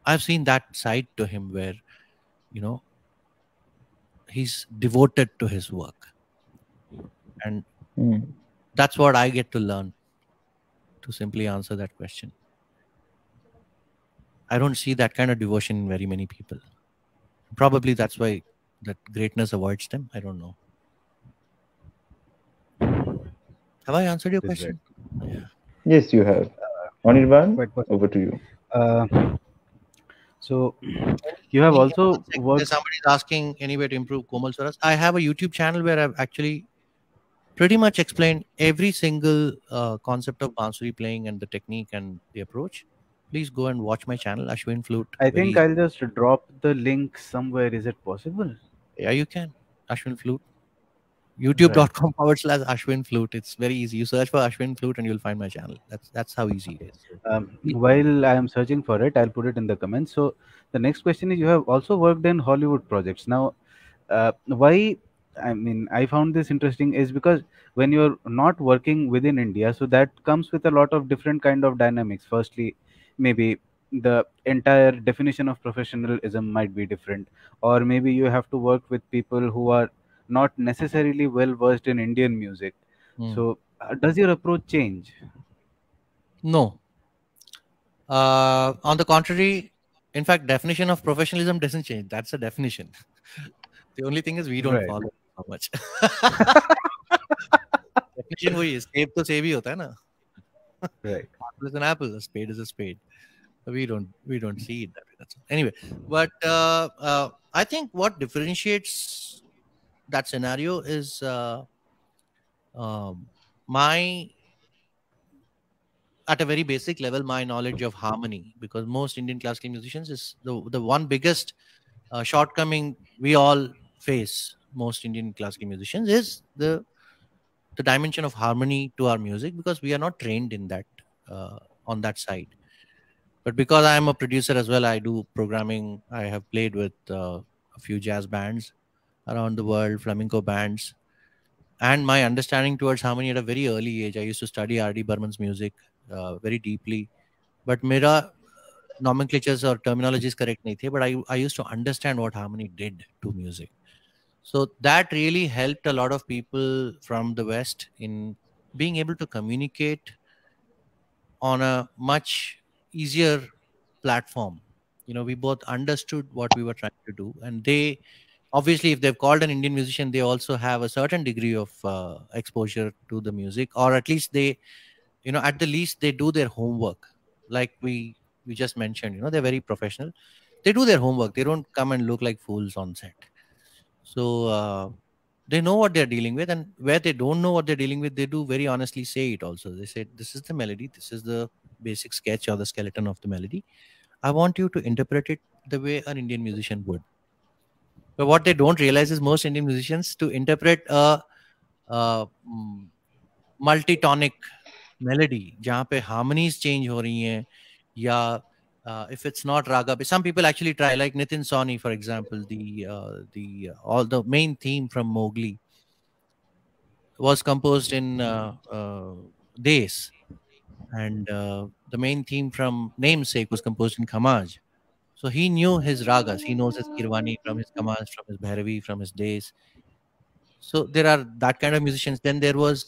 I've seen that side to him where, you know, he's devoted to his work, and that's what I get to learn to simply answer that question. I don't see that kind of devotion in very many people. Probably that's why that greatness avoids them. I don't know. Have I answered your question? Yeah. Yes, you have. Anirban, Quite possible. over to you. So you have also worked. Somebody's asking any way to improve Komal Swaras. I have a YouTube channel where I've actually pretty much explained every single concept of bansuri playing and the technique and the approach. Please go and watch my channel, Ashwin Flute. I think I'll just drop the link somewhere. Is it possible? Yeah, you can. Ashwin Flute. YouTube.com/Ashwin Flute. It's very easy. You search for Ashwin Flute and you'll find my channel. That's how easy it is. While I am searching for it, I'll put it in the comments. So the next question is: you have also worked in Hollywood projects. Now, why? I mean, I found this interesting is because when you're not working within India, so that comes with a lot of different kind of dynamics. Firstly, maybe the entire definition of professionalism might be different, or maybe you have to work with people who are not necessarily well versed in Indian music. So, does your approach change? No. On the contrary, in fact, definition of professionalism doesn't change. That's a definition. The only thing is we don't follow so much. Definition वही है, सेब तो सेब ही होता है ना. Right. Apple is an apple, a spade is a spade. We don't see it that way. That's all. Anyway, but I think what differentiates that scenario is my, at a very basic level, my knowledge of harmony, because most Indian classical musicians is the one biggest shortcoming we all face. Most Indian classical musicians is the dimension of harmony to our music, because we are not trained in that on that side. But because I am a producer as well, I do programming. I have played with a few jazz bands around the world, flamenco bands, and my understanding towards harmony at a very early age. I used to study R.D. Burman's music very deeply, but mera nomenclatures or terminologies correct nahi the, but I used to understand what harmony did to music. So that really helped a lot of people from the West in being able to communicate on a much easier platform. You know, we both understood what we were trying to do, and they obviously, if they've called an Indian musician, they also have a certain degree of exposure to the music, or at least they, you know, at the least they do their homework. Like we just mentioned, you know, they're very professional. They do their homework. They don't come and look like fools on set. So they know what they're dealing with, and where they don't know what they're dealing with, they do very honestly say it also. They say, this is the melody, this is the basic sketch or the skeleton of the melody. I want you to interpret it the way an Indian musician would. But what they don't realize is most Indian musicians, to interpret a multi-tonic melody, जहाँ पे harmonies change हो रही हैं, या if it's not raga, some people actually try, like Nitin Sawhney, for example, all the main theme from Mowgli was composed in Des, and the main theme from Namesake was composed in Khamaj. So he knew his ragas. He knows his Kirwani from his Khamaj, from his Bhairavi, from his Des. So there are that kind of musicians. Then there was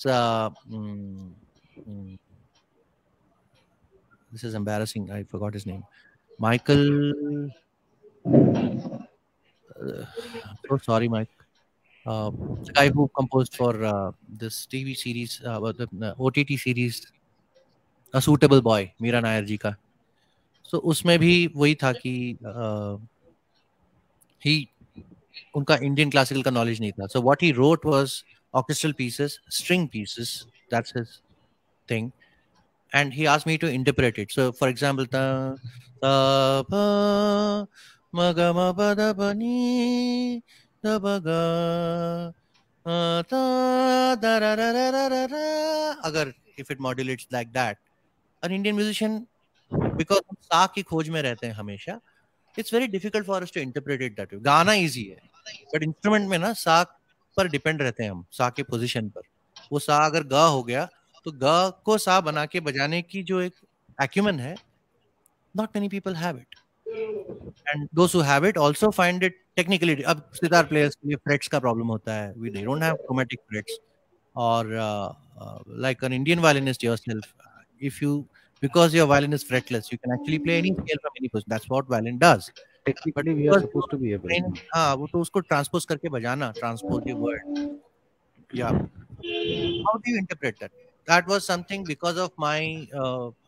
this is embarrassing. I forgot his name. Michael. So sorry, Mike. The guy who composed for this TV series, the OTT series, A Suitable Boy, Meera Nair ji ka. So उसमें भी वही था कि he उनका Indian classical का knowledge नहीं था. So what he wrote was orchestral pieces, string pieces. That's his thing. And he asked me to interpret it. So, for example, ta ta pa ma ga ma pa da pa ni da ba ga ta da ra ra ra ra ra ra. Agar if it modulates like that, an Indian musician, because हम सा की खोज में रहते हैं हमेशा, it's very difficult for us to interpret it that way. गाना easy है, but instrument में ना सा पर डिपेंड रहते हैं हम, सा के पोजीशन पर. वो सा अगर गा हो गया तो गा को सा बना के बजाने की जो एक acumen है, not many people have it, and those who have it also find it technically. अब सितार players के लिए frets का problem होता है, they don't have chromatic frets, or like an Indian violinist yourself, if you, because your violin is fretless, you can actually play any scale from any position. That's what violin does. But Technically, we are because supposed to be able. हाँ, वो तो उसको transpose करके बजाना, transpose your word. Yeah. How do you interpret that? That was something, because of my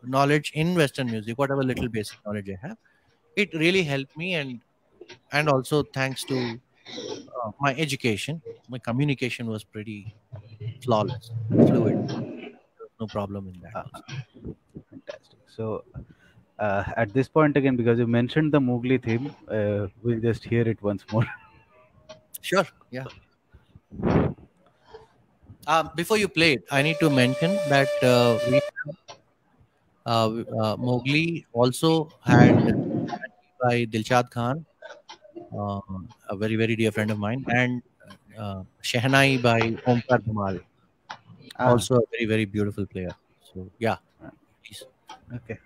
knowledge in Western music, whatever little basic knowledge I have, it really helped me, and also thanks to my education, my communication was pretty flawless, fluid. There was no problem in that also. Fantastic. So, at this point again, because you mentioned the Mowgli theme, we'll just hear it once more. Sure, yeah. Before you play it, I need to mention that Mowgli also had by Dilshad Khan, a very very dear friend of mine, and Shehnai by Omkar Dhamal, also a very very beautiful player. So yeah, please. Okay.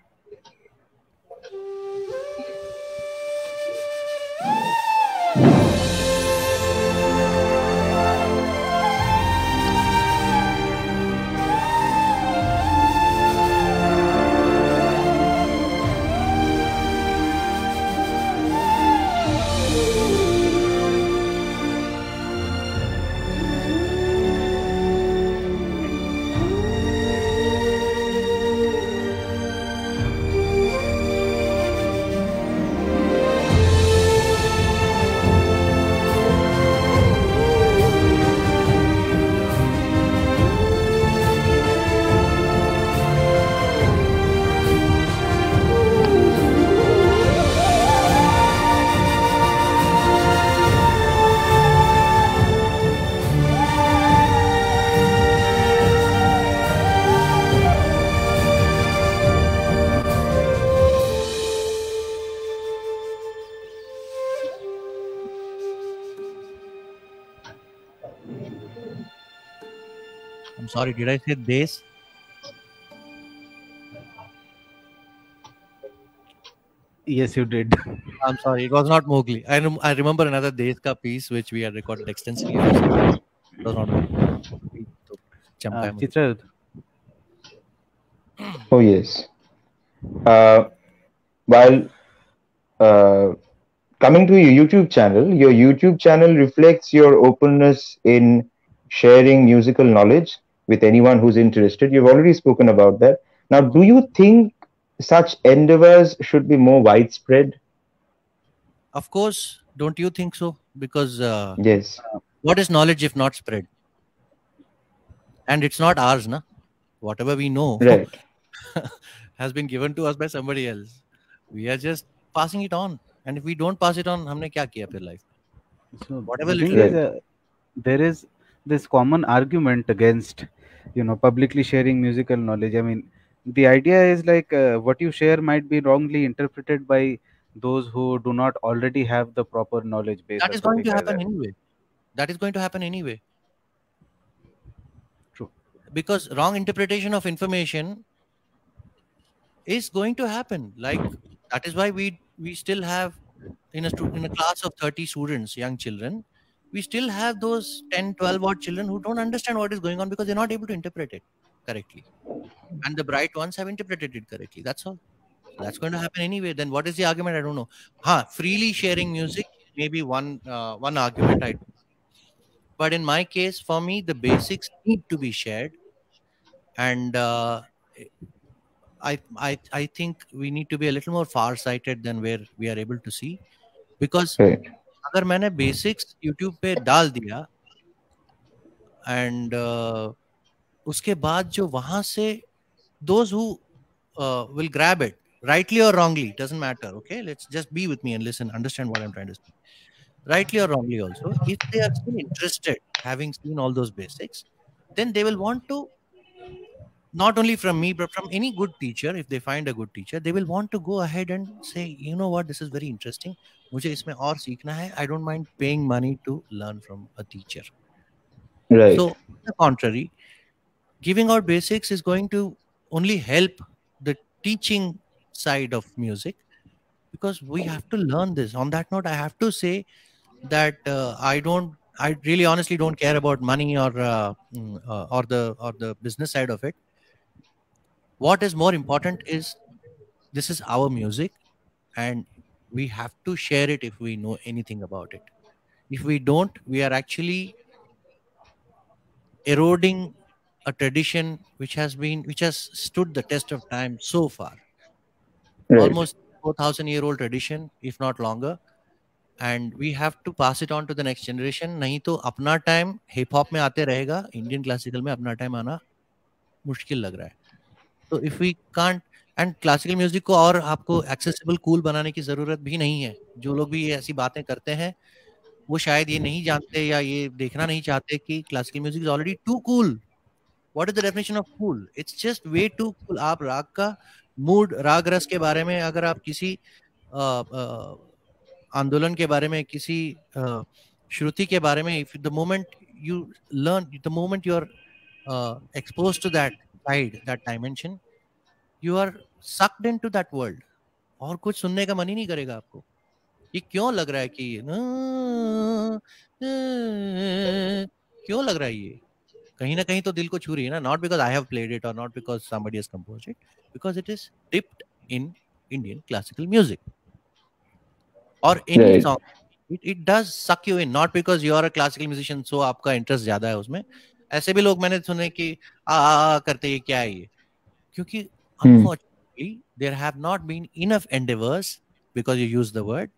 I'm sorry, did I say this? Yes, you did. I'm sorry, it was not Mowgli. I remember another Deska piece which we had recorded extensively. It was not Mowgli. Champa hai mujhe. Chitrayudh, Oh, yes. While coming to your YouTube channel reflects your openness in sharing musical knowledge with anyone who's interested. You've already spoken about that. Now, do you think such endeavors should be more widespread? Of course, don't you think so? Because Yes. what is knowledge if not spread? And it's not ours, na? Whatever we know Right. has been given to us by somebody else. We are just passing it on. And if we don't pass it on, हमने क्या किया फिर life में? so Whatever the thing little is, Right. there is this common argument against, publicly sharing musical knowledge. I mean, the idea is like what you share might be wrongly interpreted by those who do not already have the proper knowledge base that or is going something to like happen that. anyway. That is going to happen anyway. True. Because wrong interpretation of information is going to happen. Like that is why we still have in a class of 30 students, young children, we still have those 10, 12 odd children who don't understand what is going on because they're not able to interpret it correctly. And the bright ones have interpreted it correctly. That's all. That's going to happen anyway. Then what is the argument? I don't know. Freely sharing music, maybe one argument I do. But in my case, for me, the basics need to be shared. And I think we need to be a little more far sighted than where we are able to see, because Right. अगर मैंने basics YouTube पे डाल दिया and उसके बाद जो वहां से those who will grab it rightly or wrongly, doesn't matter, okay, let's just be with me and listen, understand what I'm trying to say. Rightly or wrongly also, if they are still interested, having seen all those basics, then they will want to, not only from me but from any good teacher, if they find a good teacher, they will want to go ahead and say, you know what, this is very interesting, मुझे इसमें और सीखना है, I don't mind paying money to learn from a teacher. Right. So on the contrary, giving out basics is going to only help the teaching side of music, because we have to learn this. On that note, I have to say that I really honestly don't care about money or the business side of it. What is more important is, this is our music, and we have to share it if we know anything about it. If we don't, we are actually eroding a tradition which has stood the test of time so far. Right. Almost 4,000-year-old tradition, if not longer, and we have to pass it on to the next generation. नहीं तो अपना time hip hop में आते रहेगा, Indian classical में अपना time आना मुश्किल लग रहा है. तो if we can't, and classical music को और आपको एक्सेसिबल कूल बनाने की जरूरत भी नहीं है. जो लोग भी ये ऐसी बातें करते हैं, वो शायद ये नहीं जानते या ये देखना नहीं चाहते कि classical music is already too cool. What is the definition of cool? It's just way too cool. आप राग का मूड, राग रस के बारे में अगर आप किसी आंदोलन के बारे में, किसी श्रुति के बारे में, if the moment you learn, the moment you are exposed to that side, that dimension, you are sucked into that world. और कुछ सुनने का मन ही नहीं करेगा आपको. ये क्यों लग रहा है कि क्यों लग रहा है ये? कहीं ना कहीं तो दिल को छू रही है ना. Not because I have played it or not because somebody has composed it, because it is dipped in Indian classical music or any Right. song. It does suck you in, not because you are a classical musician so आपका interest ज्यादा है उसमें. ऐसे भी लोग मैंने सुने कि करते ये क्या है ये, क्योंकि unfortunately there have not been enough endeavors, because you use the word,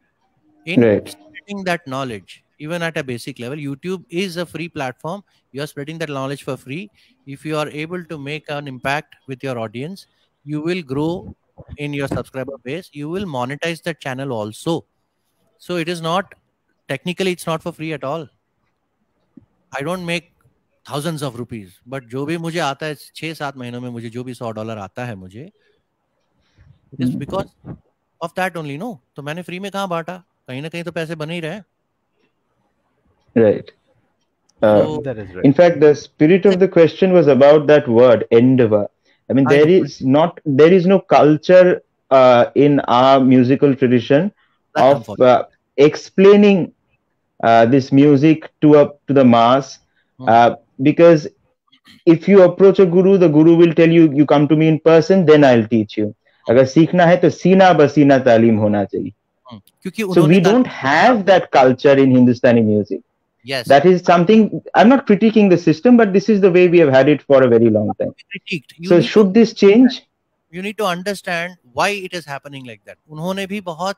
in Right. spreading that knowledge even at a basic level. YouTube is a free platform. You are spreading that knowledge for free. If you are able to make an impact with your audience, you will grow in your subscriber base. You will monetize that channel also. So it is not, technically it's not for free at all. I don't make thousands of rupees, but जो भी मुझे आता है 6-7 महीनों में, मुझे जो भी $100 आता है मुझे, it is because of that only. No, तो मैंने फ्री में कहाँ बांटा? कहीं ना कहीं तो पैसे बने ही रहे. Right. So That is right. In fact, the spirit of the question was about that word, endeavor. I mean, I know. there is no culture in our musical tradition That of explaining this music to the mass, because if you approach a guru, the guru will tell you, you come to me in person, then I'll teach you. अगर सीखना है तो सीना बसीना तालीम होना चाहिए. So we don't have that culture in Hindustani music. Yes. That is something, I'm not critiquing the system, but this is the way we have had it for a very long time. So should this change? You need to understand why it is happening like that. उन्होंने भी बहुत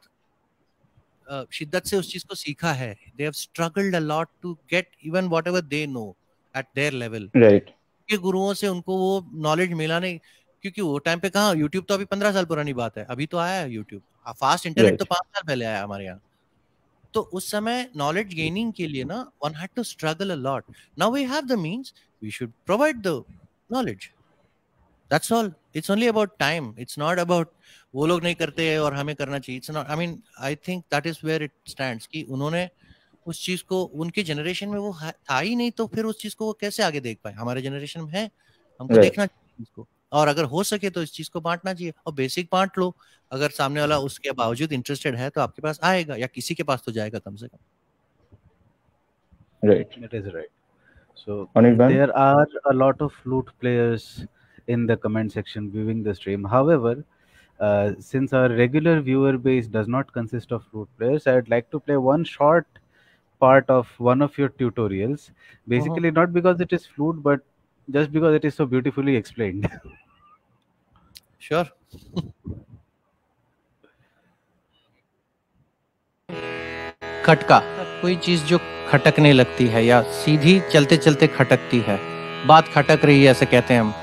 शिद्दत से उस चीज को सीखा है. They have struggled a lot to get even whatever they know at their level. Right. के गुरुओं से उनको वो नॉलेज मिला नहीं, क्योंकि वो टाइम पे कहाँ, यूट्यूब तो अभी 15 साल पुरानी बात है. अभी तो आया है यूट्यूब. फास्ट इंटरनेट तो 5 साल पहले आया हमारे यहाँ. तो उस समय नॉलेज गेनिंग के लिए ना, one had to struggle a lot. Now we have the means, we should provide the knowledge. That's all. It's only about time. It's not about वो लोग नहीं करते और हमें करना चाहिए. It's not, I mean, I think that is where it stands कि उन्होंने उस चीज को, उनके जनरेशन में वो था ही नहीं, तो फिर उस चीज को वो कैसे आगे देख पाए. हमारे जनरेशन में है, हमको देखना चाहिए इसको, और अगर हो सके तो इस चीज को बांटना चाहिए. और बेसिक बांट लो. अगर सामने वाला उसके बावजूद इंटरेस्टेड है तो आपके पास आएगा, या किसी के पास तो जाएगा कम से कम. Right. That is right. So Anirban? there are a lot of flute players in the comment section viewing the stream. However, since our regular viewer base does not consist of flute players, I would like to play one short part of one of your tutorials. Basically, not because it is flute, but just because it is so beautifully explained. Sure. खटका, कोई चीज जो खटकने लगती है या सीधी चलते चलते खटकती है, बात खटक रही है ऐसे कहते हैं हम।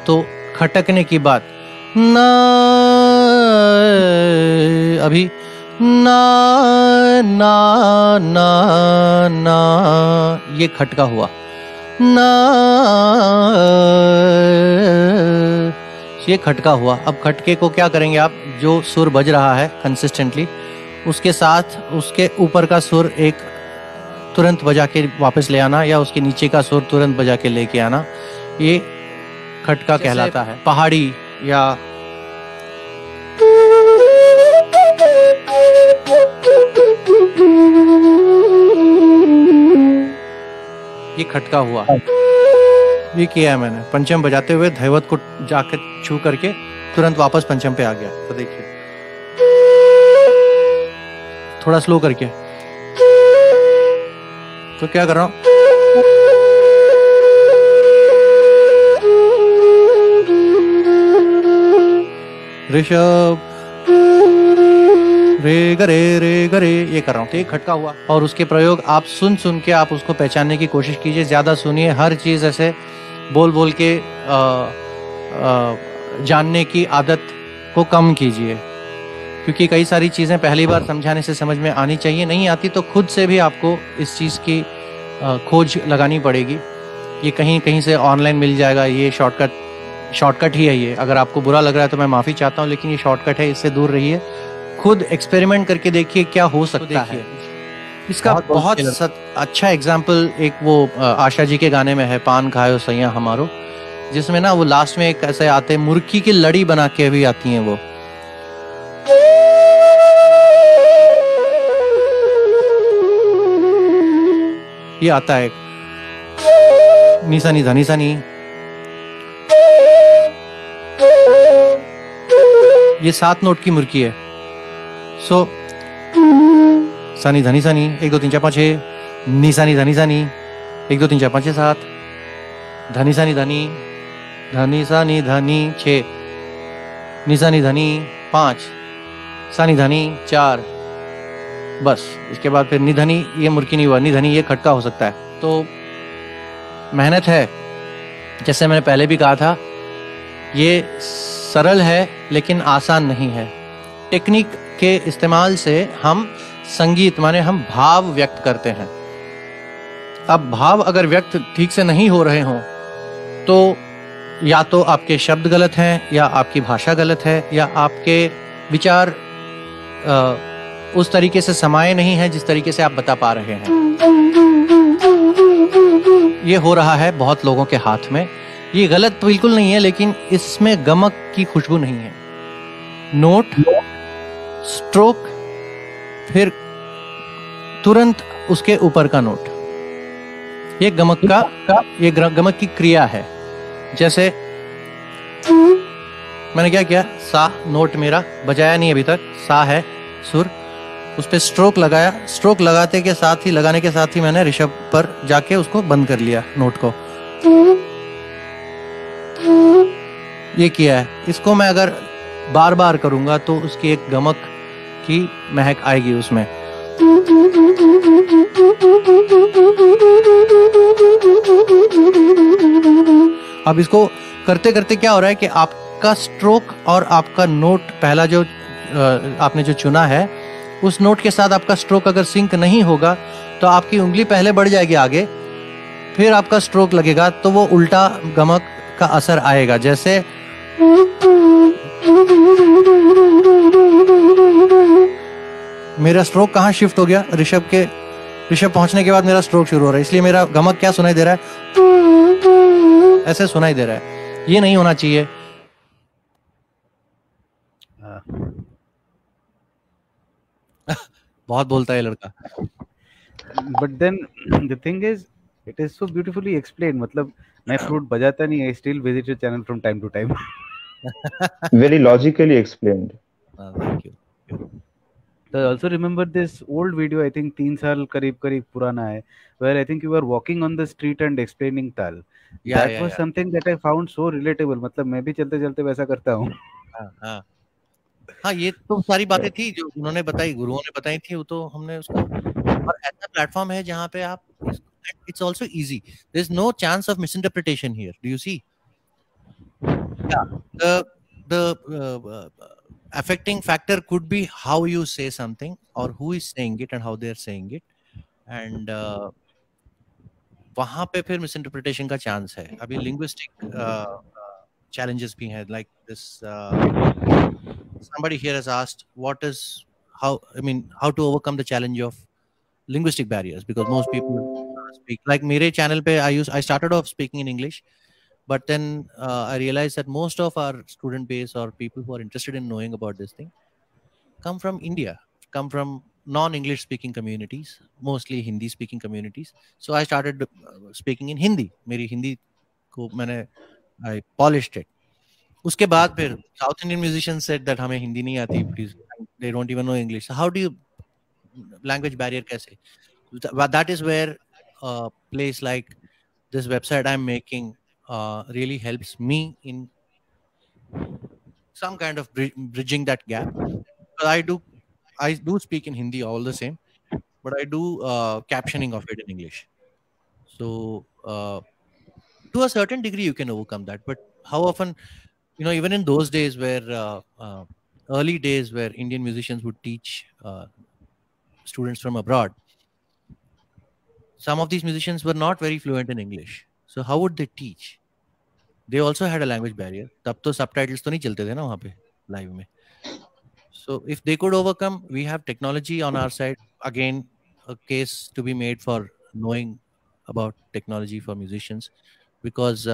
तो खटकने की बात ना, अभी ना ना ना ना, ये खटका हुआ ना, ये खटका हुआ। अब खटके को क्या करेंगे आप, जो सुर बज रहा है कंसिस्टेंटली उसके साथ उसके ऊपर का सुर एक तुरंत बजा के वापस ले आना, या उसके नीचे का सुर तुरंत बजा के लेके आना, ये खटका कहलाता है। पहाड़ी या ये खटका हुआ, ये किया है मैंने पंचम बजाते हुए धैवत को जाकर छू करके तुरंत वापस पंचम पे आ गया। तो देखिए थोड़ा स्लो करके, तो क्या कर रहा हूं, ऋषभ रे गरे ये कर रहा हूँ, तो ये खटका हुआ। और उसके प्रयोग आप सुन सुन के आप उसको पहचानने की कोशिश कीजिए, ज्यादा सुनिए, हर चीज ऐसे बोल बोल के जानने की आदत को कम कीजिए, क्योंकि कई सारी चीजें पहली बार समझाने से समझ में आनी चाहिए, नहीं आती तो खुद से भी आपको इस चीज की खोज लगानी पड़ेगी। ये कहीं कहीं से ऑनलाइन मिल जाएगा, ये शॉर्टकट ही है ये। अगर आपको बुरा लग रहा है तो मैं माफी चाहता हूँ, लेकिन ये शॉर्टकट है, इससे दूर रहिए। खुद एक्सपेरिमेंट करके देखिए क्या हो सकता है। इसका बहुत अच्छा एग्जाम्पल एक वो आशा जी के गाने में है, पान खायो सैया हमारो, जिसमें ना वो लास्ट में एक ऐसे आते मुर्गी की लड़ी बना के भी आती हैं वो, ये आता है निशानी धनी सनी, ये 7 नोट की मुर्गी है। सो सनी धनी सनी 1 2 3 4 5 6, निशानी धनी सनी 1 2 3 4 5 6 7, धनी सनी धनी धनी सनी धनी 6, निशानी धनी 5, सनी धनी 4, बस। इसके बाद फिर निधनी, ये मुर्गी नहीं हुआ, निधनी ये खटका हो सकता है। तो मेहनत है, जैसे मैंने पहले भी कहा था, ये सरल है लेकिन आसान नहीं है। टेक्निक के इस्तेमाल से हम संगीत माने हम भाव व्यक्त करते हैं। अब भाव अगर व्यक्त ठीक से नहीं हो रहे हों तो या तो आपके शब्द गलत हैं, या आपकी भाषा गलत है, या आपके विचार उस तरीके से समाये नहीं है जिस तरीके से आप बता पा रहे हैं। ये हो रहा है बहुत लोगों के हाथ में। ये गलत बिल्कुल नहीं है, लेकिन इसमें गमक की खुशबू नहीं है। नोट, स्ट्रोक, फिर तुरंत उसके ऊपर का नोट, ये गमक गमक की क्रिया है। जैसे मैंने क्या किया, सा नोट मेरा बजाया नहीं अभी तक, सा है सुर, उस पे स्ट्रोक लगाया, स्ट्रोक लगाने के साथ ही मैंने ऋषभ पर जाके उसको बंद कर लिया नोट को, ये किया है। इसको मैं अगर बार बार करूंगा तो उसकी एक गमक की महक आएगी उसमें। अब इसको करते करते क्या हो रहा है कि आपका स्ट्रोक और आपका नोट पहला जो आपने जो चुना है, उस नोट के साथ आपका स्ट्रोक अगर सिंक नहीं होगा तो आपकी उंगली पहले बढ़ जाएगी आगे, फिर आपका स्ट्रोक लगेगा तो वो उल्टा गमक का असर आएगा। जैसे मेरा स्ट्रोक कहाँ शिफ्ट हो गया, ऋषभ पहुंचने के बाद मेरा स्ट्रोक शुरू हो रहा है, इसलिए मेरा गमक क्या सुनाई दे रहा है, ऐसे सुनाई दे रहा है। ये नहीं होना चाहिए। बहुत बोलता है लड़का। But then the thing is, it is so beautifully explained. मतलब मैं फ्लूट बजाता नहीं, I still visit your channel from time to time. Very logically explained. Thank you. So I also remember this old video, I think 3 साल करीब करीब पुराना है, where I think you were walking on the street and explaining tal. Yeah, That yeah, was yeah. something that I found so relatable. मतलब मैं भी चलते चलते वैसा करता हूँ. हाँ, हाँ। हाँ, ये तो सारी बातें Yes. थी जो उन्होंने बताई, गुरुओं ने बताई थी, वो तो हमने उसको, और ऐसा प्लेटफॉर्म है जहाँ पे आप it's also easy, there is no chance of misinterpretation here, do you see? Yeah, the affecting factor could be how you say something or who is saying it and how they are saying it, and वहाँ पे फिर मिसइंटरप्रिटेशन का chance है. अभी linguistic challenges भी हैं, like this. Somebody here has asked what is how to overcome the challenge of linguistic barriers, because most people speak like मेरे channel पे I started off speaking in English, but then I realized that most of our student base or people who are interested in knowing about this thing come from India, come from non-English speaking communities, mostly Hindi speaking communities. So I started speaking in Hindi. मेरी हिंदी को मैंने I polished it. उसके बाद फिर South Indian musicians said that हमें हिंदी नहीं आती, please, they don't even know English. So how do you language barrier कैसे? That is where a place like this website I'm making really helps me in some kind of bridging that gap. But I do speak in Hindi all the same, but I do captioning of it in English. So to a certain degree you can overcome that. But how often, even in those days where early days where Indian musicians would teach students from abroad, some of these musicians were not very fluent in English. So how would they teach? They also had a language barrier. तब तो subtitles तो नहीं चलते थे ना वहाँ पे live में. So if they could overcome, we have technology on our side. Again, a case to be made for knowing about technology for musicians, because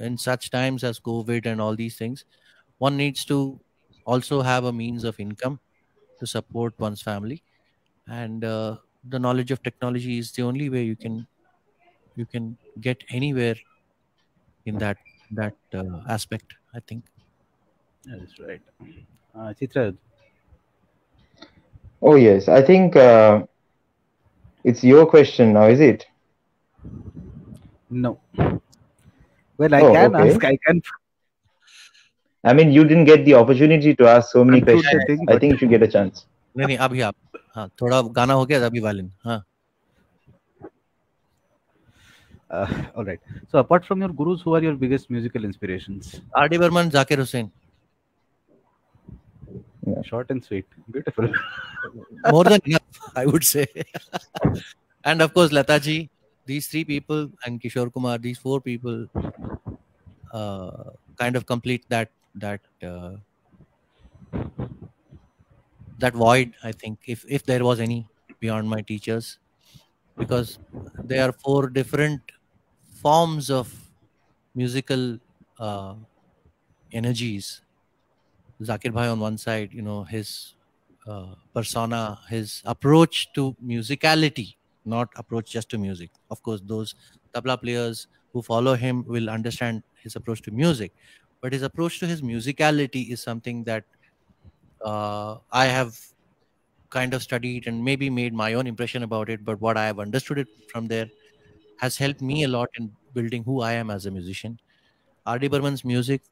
in such times as COVID and all these things, one needs to also have a means of income to support one's family, and the knowledge of technology is the only way you can get anywhere in that aspect, I think. That's right. Chitra, Oh, yes. I think it's your question now, is it? no. Well, I Oh, can okay. ask. I can I mean, you didn't get the opportunity to ask so many conclude the questions. thing, I but think you should get a chance. नहीं अभी आप, हाँ, थोड़ा गाना हो गया अभी violin. हाँ. all right. So, apart from your gurus, who are your biggest musical inspirations? R.D. Burman, Zakir Hussain. Short and sweet. Beautiful. More than enough, I would say. And of course, Lata ji. These three people and Kishore Kumar, these four people kind of complete that void, I think, if there was any beyond my teachers, because there are four different forms of musical energies. Zakir Bhai on one side, his persona, his approach to musicality, not approach just to music. Of course, those tabla players who follow him will understand his approach to music, but his approach to his musicality is something that I have kind of studied and maybe made my own impression about it. But what I have understood it from there has helped me a lot in building who I am as a musician. R.D. Burman's music,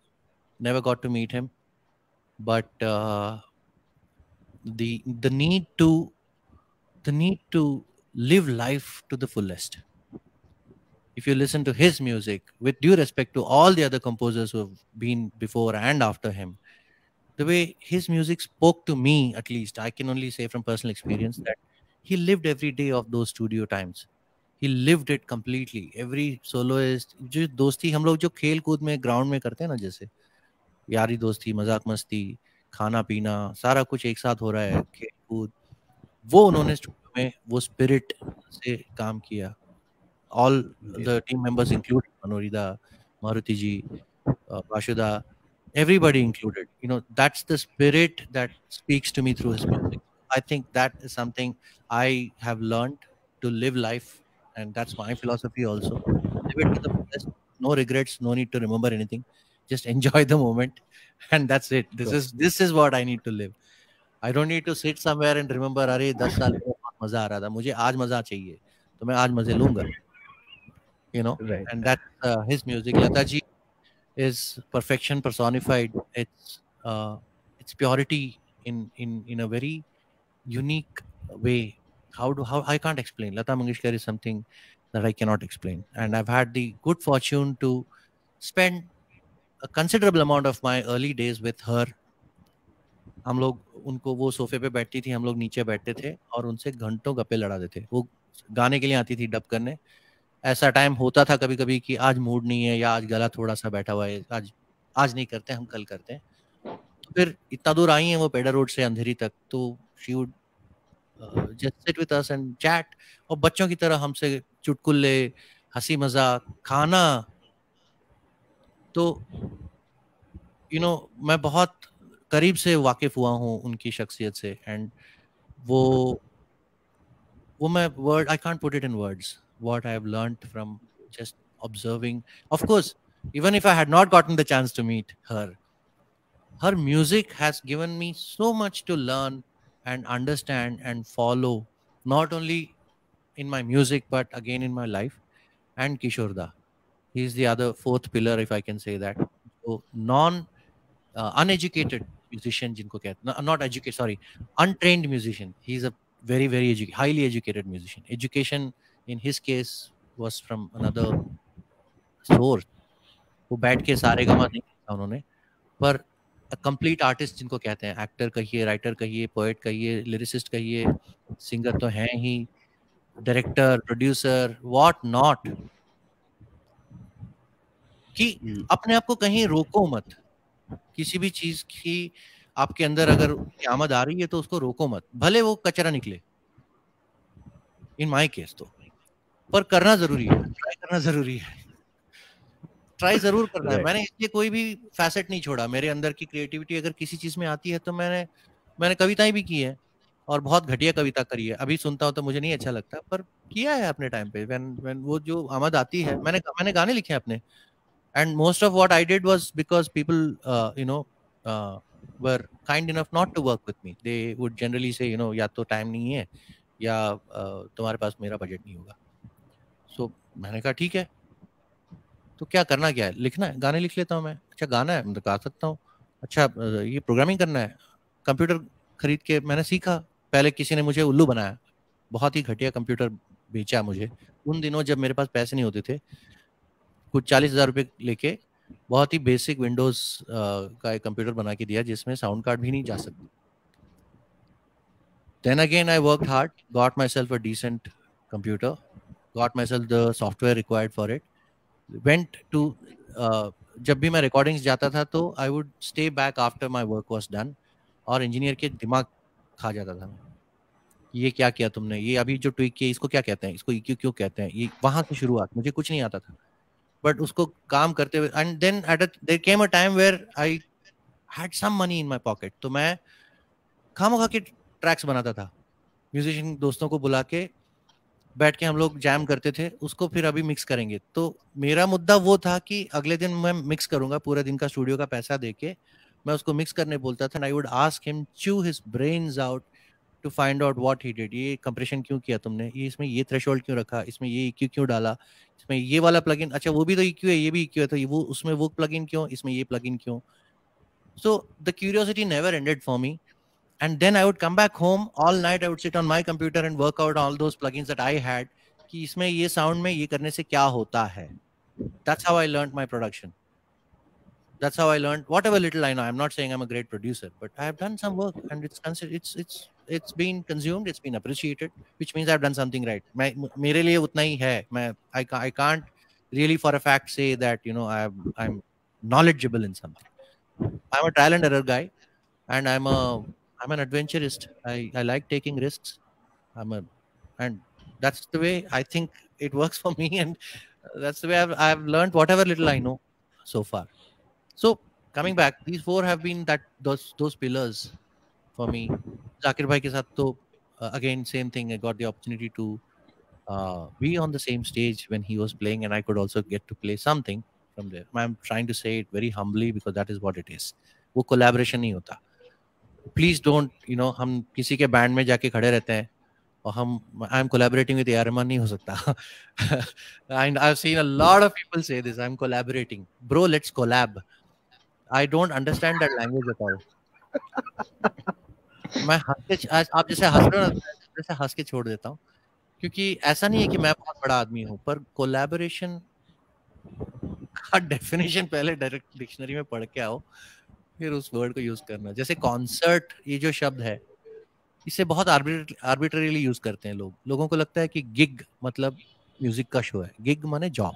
never got to meet him, but the need to live life to the fullest. If you listen to his music, with due respect to all the other composers who have been before and after him, the way his music spoke to me, at least, I can only say from personal experience that he lived every day of those studio times. He lived it completely. Every soloist, जो दोस्ती हम लोग जो खेल कूद में ground में करते हैं ना, जैसे यारी दोस्ती, मजाक मस्ती, खाना पीना, सारा कुछ एक साथ हो रहा है, खेल कूद, वो उन्होंने स्टूडियो में वो स्पिरिट से काम किया. All the team members included, Manorida, Maruti ji, Vashuda, everybody included. That's the spirit that speaks to me through his music. I think that is something I have learned to live life, and that's my philosophy also. Live it to the fullest. No regrets, no need to remember anything. Just enjoy the moment, and that's it. This is what I need to live. I don't need to sit somewhere and remember, अरे 10 साल पहले बहुत मजा आ रहा था, मुझे आज मजा चाहिए, तो मैं आज मजे लूंगा, you know. Right. And that's his music. Lata ji is perfection personified. It's purity in a very unique way. How I can't explain. Lata Mangeshkar is something that I cannot explain. And I've had the good fortune to spend a considerable amount of my early days with her. हम लोग उनको, वो सोफे पे बैठती थी, हम लोग नीचे बैठते थे और उनसे घंटों गप्पे लड़ाते थे. वो गाने के लिए आती थी डब करने. ऐसा टाइम होता था कभी कभी कि आज मूड नहीं है या आज गला थोड़ा सा बैठा हुआ है, आज नहीं करते, हम कल करते हैं. तो फिर इतना दूर आई हैं वो पेडा रोड से अंधेरी तक, तो she would just sit with us and chat, और बच्चों की तरह हमसे चुटकुले, हंसी मजाक, खाना. तो मैं बहुत करीब से वाकिफ हुआ हूँ उनकी शख्सियत से. एंड वो मैं word, I can't put it in words what I have learned from just observing. Of course, even if I had not gotten the chance to meet her, her music has given me so much to learn and understand and follow, not only in my music but again in my life. And Kishore Da, he is the other fourth pillar, if I can say that. So uneducated musician, jinko kehte, not educated, sorry, untrained musician. He is a very highly educated musician. Education in his case was from another source. वो बैठ के सारे गमा नहीं लिखा उन्होंने, पर complete artist जिनको कहते हैं, एक्टर कहिए, राइटर कहिए, पोएट कहिए, लिरिसिस्ट कहिए, सिंगर तो हैं ही, डायरेक्टर, प्रोड्यूसर, व्हाट नॉट, कि अपने आप को कहीं रोको मत. किसी भी चीज की आपके अंदर अगर आमद आ रही है तो उसको रोको मत, भले वो कचरा निकले. इन माय केस तो, पर करना जरूरी है, ट्राई करना जरूरी है, ट्राई जरूर करना है. मैंने इसलिए कोई भी फैसेट नहीं छोड़ा. मेरे अंदर की क्रिएटिविटी अगर किसी चीज में आती है तो मैंने कविताएं भी की है, और बहुत घटिया कविता करी है. अभी सुनता हूँ तो मुझे नहीं अच्छा लगता, पर किया है अपने टाइम पे. when वो जो आमद आती है, मैंने गाने लिखे हैं अपने. And most of what I did was because people, were kind enough not to work with me. They would generally say, या तो टाइम नहीं है, या तुम्हारे पास मेरा बजट नहीं होगा. So मैंने कहा ठीक है, तो क्या करना, क्या है, लिखना है, गाने लिख लेता हूँ मैं. अच्छा गाना है, मैं तो गा सकता हूँ. अच्छा ये प्रोग्रामिंग करना है, कंप्यूटर खरीद के मैंने सीखा. पहले किसी ने मुझे उल्लू बनाया, बहुत ही घटिया कंप्यूटर बेचा मुझे उन दिनों जब मेरे पास पैसे नहीं होते थे. कुछ 40,000 रुपये लेके बहुत ही बेसिक विंडोज का एक कंप्यूटर बना के दिया जिसमें साउंड कार्ड भी नहीं जा सकता. Then again I worked hard, got myself a decent computer, got myself the software required for it, went to जब भी मैं रिकॉर्डिंग्स जाता था तो I would stay back after my work was done, और इंजीनियर के दिमाग खा जाता था. ये क्या किया तुमने, ये अभी जो ट्विक किया इसको क्या कहते हैं, इसको EQ क्यों कहते हैं, ये वहां से शुरुआत. मुझे कुछ नहीं आता था, बट उसको काम करते हुए, and then there came a time where I had some money in my pocket. तो मैं खामखा के ट्रैक्स बनाता था, म्यूजिशियन दोस्तों को बुला के बैठ के हम लोग जैम करते थे, उसको फिर अभी मिक्स करेंगे. तो मेरा मुद्दा वो था कि अगले दिन मैं मिक्स करूंगा, पूरे दिन का स्टूडियो का पैसा देके मैं उसको मिक्स करने बोलता था. I would ask him, chew his brains out to find out what he did. ये कंप्रेशन क्यों किया तुमने, ये इसमें ये थ्रेशोल्ड क्यों रखा, इसमें ये EQ क्यों डाला, इसमें ये वाला प्लगइन, अच्छा वो भी तो EQ है, ये भी EQ है, तो ये वो उसमें वो प्लगइन क्यों, इसमें ये प्लगइन क्यों. So the curiosity never ended for me. And then I would come back home all night. I would sit on my computer and work out all those plugins that I had. कि इसमें ये sound में ये करने से क्या होता है. That's how I learned my production. That's how I learned whatever little I know. I'm not saying I'm a great producer, but I have done some work and it's considered, it's been consumed, it's been appreciated, which means I've done something right. मेरे लिए उतना ही है. I can't really for a fact say that I'm knowledgeable in something. I'm a trial and error guy, and I'm an adventurist. I like taking risks. And that's the way I think it works for me, and that's the way I've learned whatever little I know so far. So coming back, these four have been those pillars for me. Zakir bhai ke sath to again same thing. I got the opportunity to be on the same stage when he was playing, and I could also get to play something from there. I'm trying to say it very humbly because that is what it is. वो collaboration नहीं होता. Please don't, हम किसी के band में जाके खड़े रहते हैं और हम I am collaborating with A R Rahman, नहीं हो सकता. And I have seen a lot of people say this, I am collaborating. Bro, let's collab. I don't understand that language at all. मैं आप जैसे हंस रहे हो ना, जैसे हंस के छोड़ देता हूँ, क्योंकि ऐसा नहीं है कि मैं बहुत बड़ा आदमी हूँ, पर कोलैबोरेशन का डेफिनेशन पहले डायरेक्ट डिक्शनरी में पढ़ के आओ, फिर उस वर्ड को यूज करना. जैसे कॉन्सर्ट, ये जो शब्द है, इसे बहुत आर्बिट्ररीली यूज करते हैं लोग. लोगों को लगता है कि गिग मतलब म्यूजिक का शो है. गिग माने job.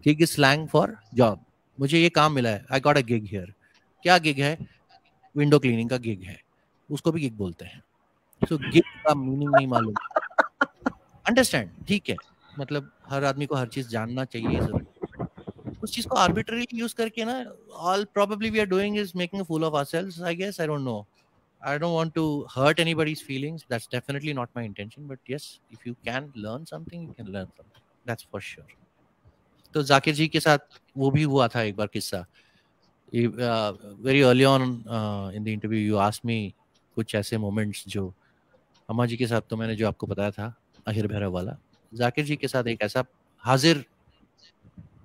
Gig is slang for job. मुझे ये काम मिला है, I got a gig here. क्या गिग है? विंडो क्लीनिंग का गिग है, उसको भी गिग बोलते हैं. सो गिग का मीनिंग नहीं मालूम. अंडरस्टैंड? ठीक है, मतलब हर आदमी को हर चीज जानना चाहिए, जरूरी. उस चीज को आर्बिट्ररीली यूज करके ना, all probably we are doing is making a fool of ourselves, I guess. I don't know. I don't want to hurt anybody's feelings. That's definitely not my intention. But yes, if you can learn something, you can learn something. That's for sure. तो जाकिर जी के साथ वो भी हुआ था एक बार किस्सा. Very early on in the interview, you asked me कुछ ऐसे moments जो अम्मा जी के साथ, तो मैंने जो आपको बताया था आहिर भैरव वाला. जाकिर जी के साथ एक ऐसा हाजिर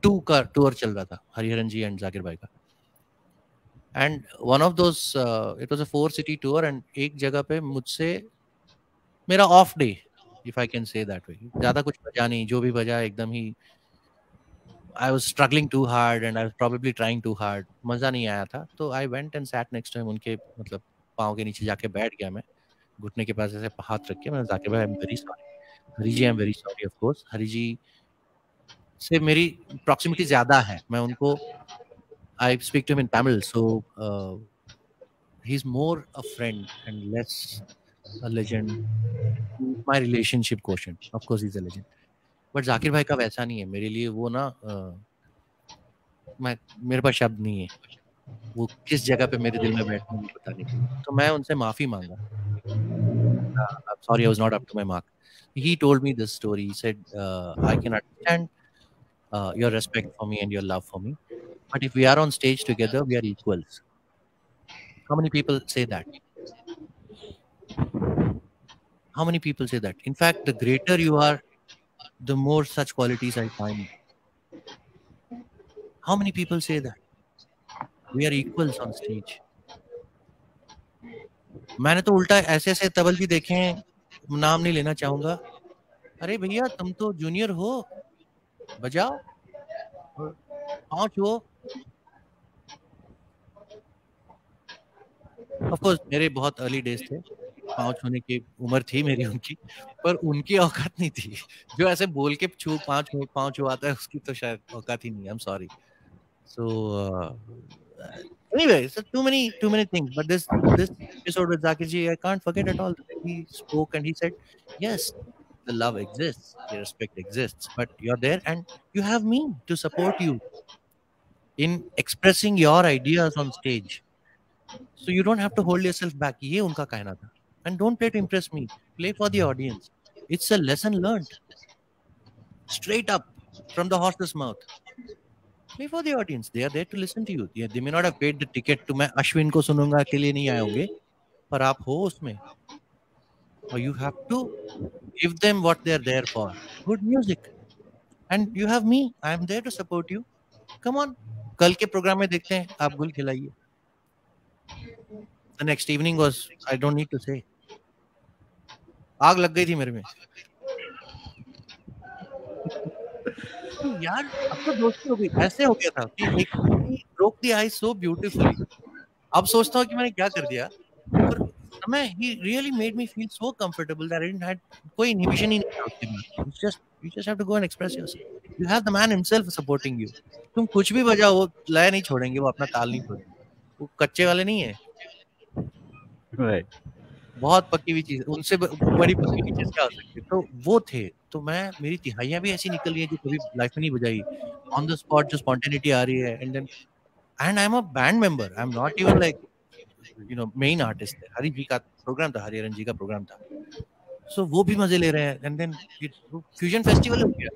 2 का टूर चल रहा था, हरिहरन जी एंड जाकिर भाई का. And one of those, it was a 4-city tour, and एक जगह पे मुझसे मेरा of day, if I can say that way, ज्यादा कुछ बजा नहीं, जो भी बजा एकदम ही, I was struggling too hard and I was probably trying too hard, मजा नहीं आया था. तो I went and sat next to him, उनके मतलब पाँव के नीचे जाके बैठ गया मैं, घुटने के पास ऐसे हाथ रख के. मैंने, Zakir bhai, I am very sorry. Hari ji, I am very sorry. Of course Hari ji से मेरी प्रॉक्सिमिटी ज्यादा है. मैं उनको, I speak to him in Tamil, so he's more a friend and less a legend. My relationship quotient, of course, he's a legend. But Zakir भाई का वैसा नहीं है मेरे लिए. वो ना मेरे पास शब्द नहीं है वो किस जगह पे मेरे दिल में बैठे हैं बताने के लिए. तो मैं उनसे माफी मांगा. I'm sorry, I was not up to my mark. He told me this story. He said, I can understand your respect for me and your love for me, but if we are on stage together, we are equals. How many people say that? How many people say that? In fact, the greater you are, the more such qualities I find. How many people say that? We are equals on stage. मैंने तो उल्टा ऐसे ऐसे तबल भी देखे हैं, नाम नहीं लेना चाहूंगा. अरे भैया, तुम तो जूनियर हो, बजाओ, पांच हो. ऑफ कोर्स मेरे बहुत अर्ली डेज थे, 5 होने की उम्र थी मेरी उनकी, पर उनकी औकात नहीं थी. जो ऐसे बोल के 5 हुआ आता है, उसकी तो शायद औकात ही नहीं. I am sorry. So anyway, so too many things. But this episode with Zakir ji, I can't forget at all. He spoke and he said, yes, the love exists, the respect exists, but you're there and you have me to support you in expressing your ideas on stage. So you don't have to hold yourself back. ये उनका कहना था. And don't play to impress me. Play for the audience. It's a lesson learned. Straight up from the horse's mouth. Play for the audience. They are there to listen to you. They may not have paid the ticket to मैं अश्विन को सुनूंगा के लिए नहीं आए होंगे, पर आप हो उसमें. Or you have to give them what they are there for. Good music. And you have me. I am there to support you. Come on. कल के प्रोग्राम में देखते हैं, आप गुल खिलाइए. The next evening was, I don't need to say, आग लग गई थी मेरे में. यार अब तो दोस्ती हो गई. ऐसे हो गया था कि एक broke the ice so beautifully. अब सोचता हूँ कि मैंने क्या कर दिया, पर समय he really made me feel so comfortable that I didn't had कोई inhibition ही नहीं था उसके बाद. You just have to go and express yourself. You have the man himself supporting you. तुम कुछ भी बजाओ, वो लय नहीं छोड़ेंगे, वो अपना ताल नहीं छोड़ेंगे. वो कच्चे वाले नहीं है. Right. बहुत पक्की हुई चीज, उनसे बड़ी पक्की हुई चीज क्या हो सकती है. तो वो थे. तो मैं, मेरी तिहाइयां भी ऐसी निकल रही है जो कभी लाइफ में नहीं बजाई. ऑन द स्पॉट जो स्पॉन्टेनिटी आ रही है. And I am a band member. I am not even like main artist. Hari ji का प्रोग्राम था, हरिहरन जी का प्रोग्राम था. सो वो भी मजे ले रहे हैं. एंड देन फ्यूजन फेस्टिवल हो गया,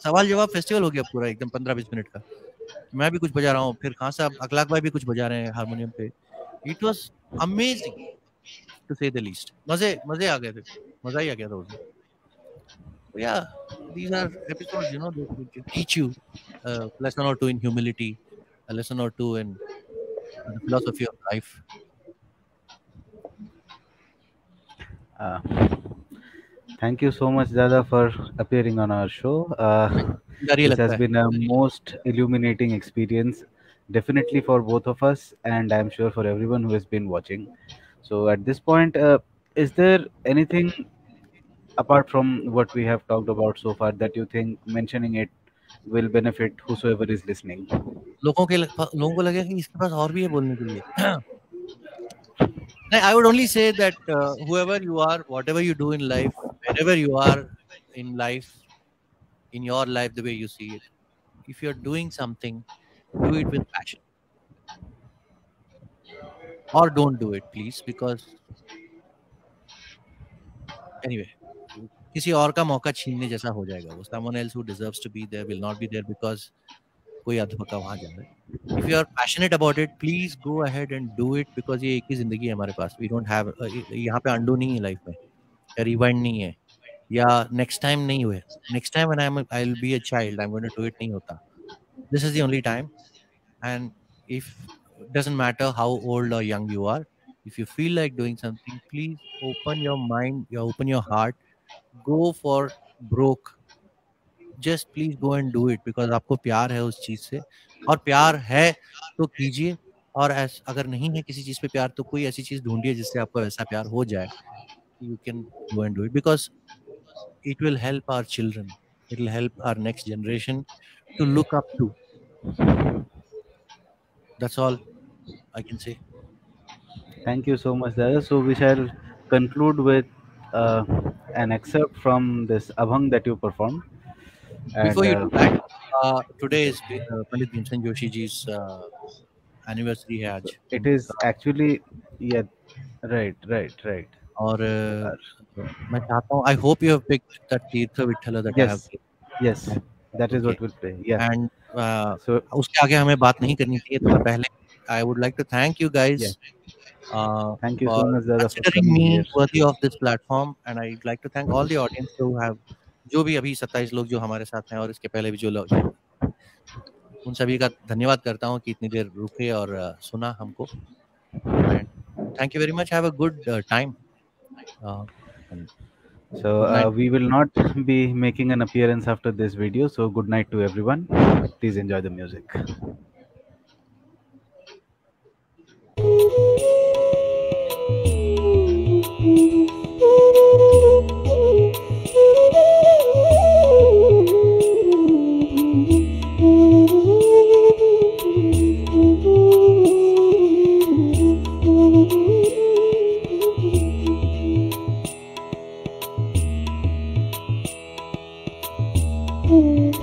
सवाल जवाब फेस्टिवल हो गया पूरा एकदम 15-20 मिनट का. मैं भी कुछ बजा रहा हूँ, फिर खान साहब अखलाक भाई भी कुछ बजा रहे हैं हारमोनियम पे. It was amazing to say the least. मजे आ गए थे. मजा ही आ गया था उस दिन. So yeah, these are episodes, they teach you a lesson or two in humility, a lesson or two in the philosophy of life. Uh, Thank you so much, Dada, for appearing on our show. डर ही This लगता has है. been a most illuminating experience, definitely for both of us, and I'm sure for everyone who has been watching. So, at this point, is there anything apart from what we have talked about so far that you think mentioning it will benefit whosoever is listening? लोगों को लगेगा कि इसके पास और भी है बोलने के लिए. I would only say that whoever you are, whatever you do in life, wherever you are in life, in your life, the way you see it, if you're doing something, do it with passion. Or don't do it, please, because anyway, किसी और का मौका छीनने जैसा हो जाएगा वो. Someone else who deserves to be there will not be there because कोई अधपका वहां जा रहा है. If you are passionate about it, please go ahead and do it because ये एक ही जिंदगी है हमारे पास. We don't have यहाँ पे undo नहीं है लाइफ में, या rewind नहीं है, या next time नहीं हुए. Next time when I'll be a child, I'm going to do it नहीं होता. This is the only time, and if it doesn't matter how old or young you are, if you feel like doing something, please open your mind, open your heart, go for broke. Just please go and do it because आपको प्यार है उस चीज से, और प्यार है तो कीजिए. और अगर नहीं है किसी चीज पे प्यार, तो कोई ऐसी चीज ढूंढिए जिससे आपको ऐसा प्यार हो जाए. You can go and do it because it will help our children, it will help our next generation to look up to. That's all I can say. Thank you so much, Dada. So, we shall conclude with uh, an excerpt from this abhang that you performed. And Before you do that, today is Pandit Bhimsen Joshi ji's anniversary है आज. it is actually, yeah, right. और मैं चाहता हूँ, I hope you have picked that Tirtha Vithala that I have. Yes, that is Okay. what we'll play. Yeah. And So, उसके आगे हमें बात नहीं करनी चाहिए, तो मैं पहले I would like to thank you guys thank you for so much, Dada, for considering coming me here. worthy of this platform, and I'd like to thank all the audience who have, जो भी अभी 27 लोग जो हमारे साथ हैं और इसके पहले भी जो लोग, उन सभी का धन्यवाद करता हूँ कि इतनी देर रुके और सुना हमको. And thank you very much. Have a good time. And So, good night. we will not be making an appearance after this video. So, good night to everyone. Please enjoy the music. Mm-hmm.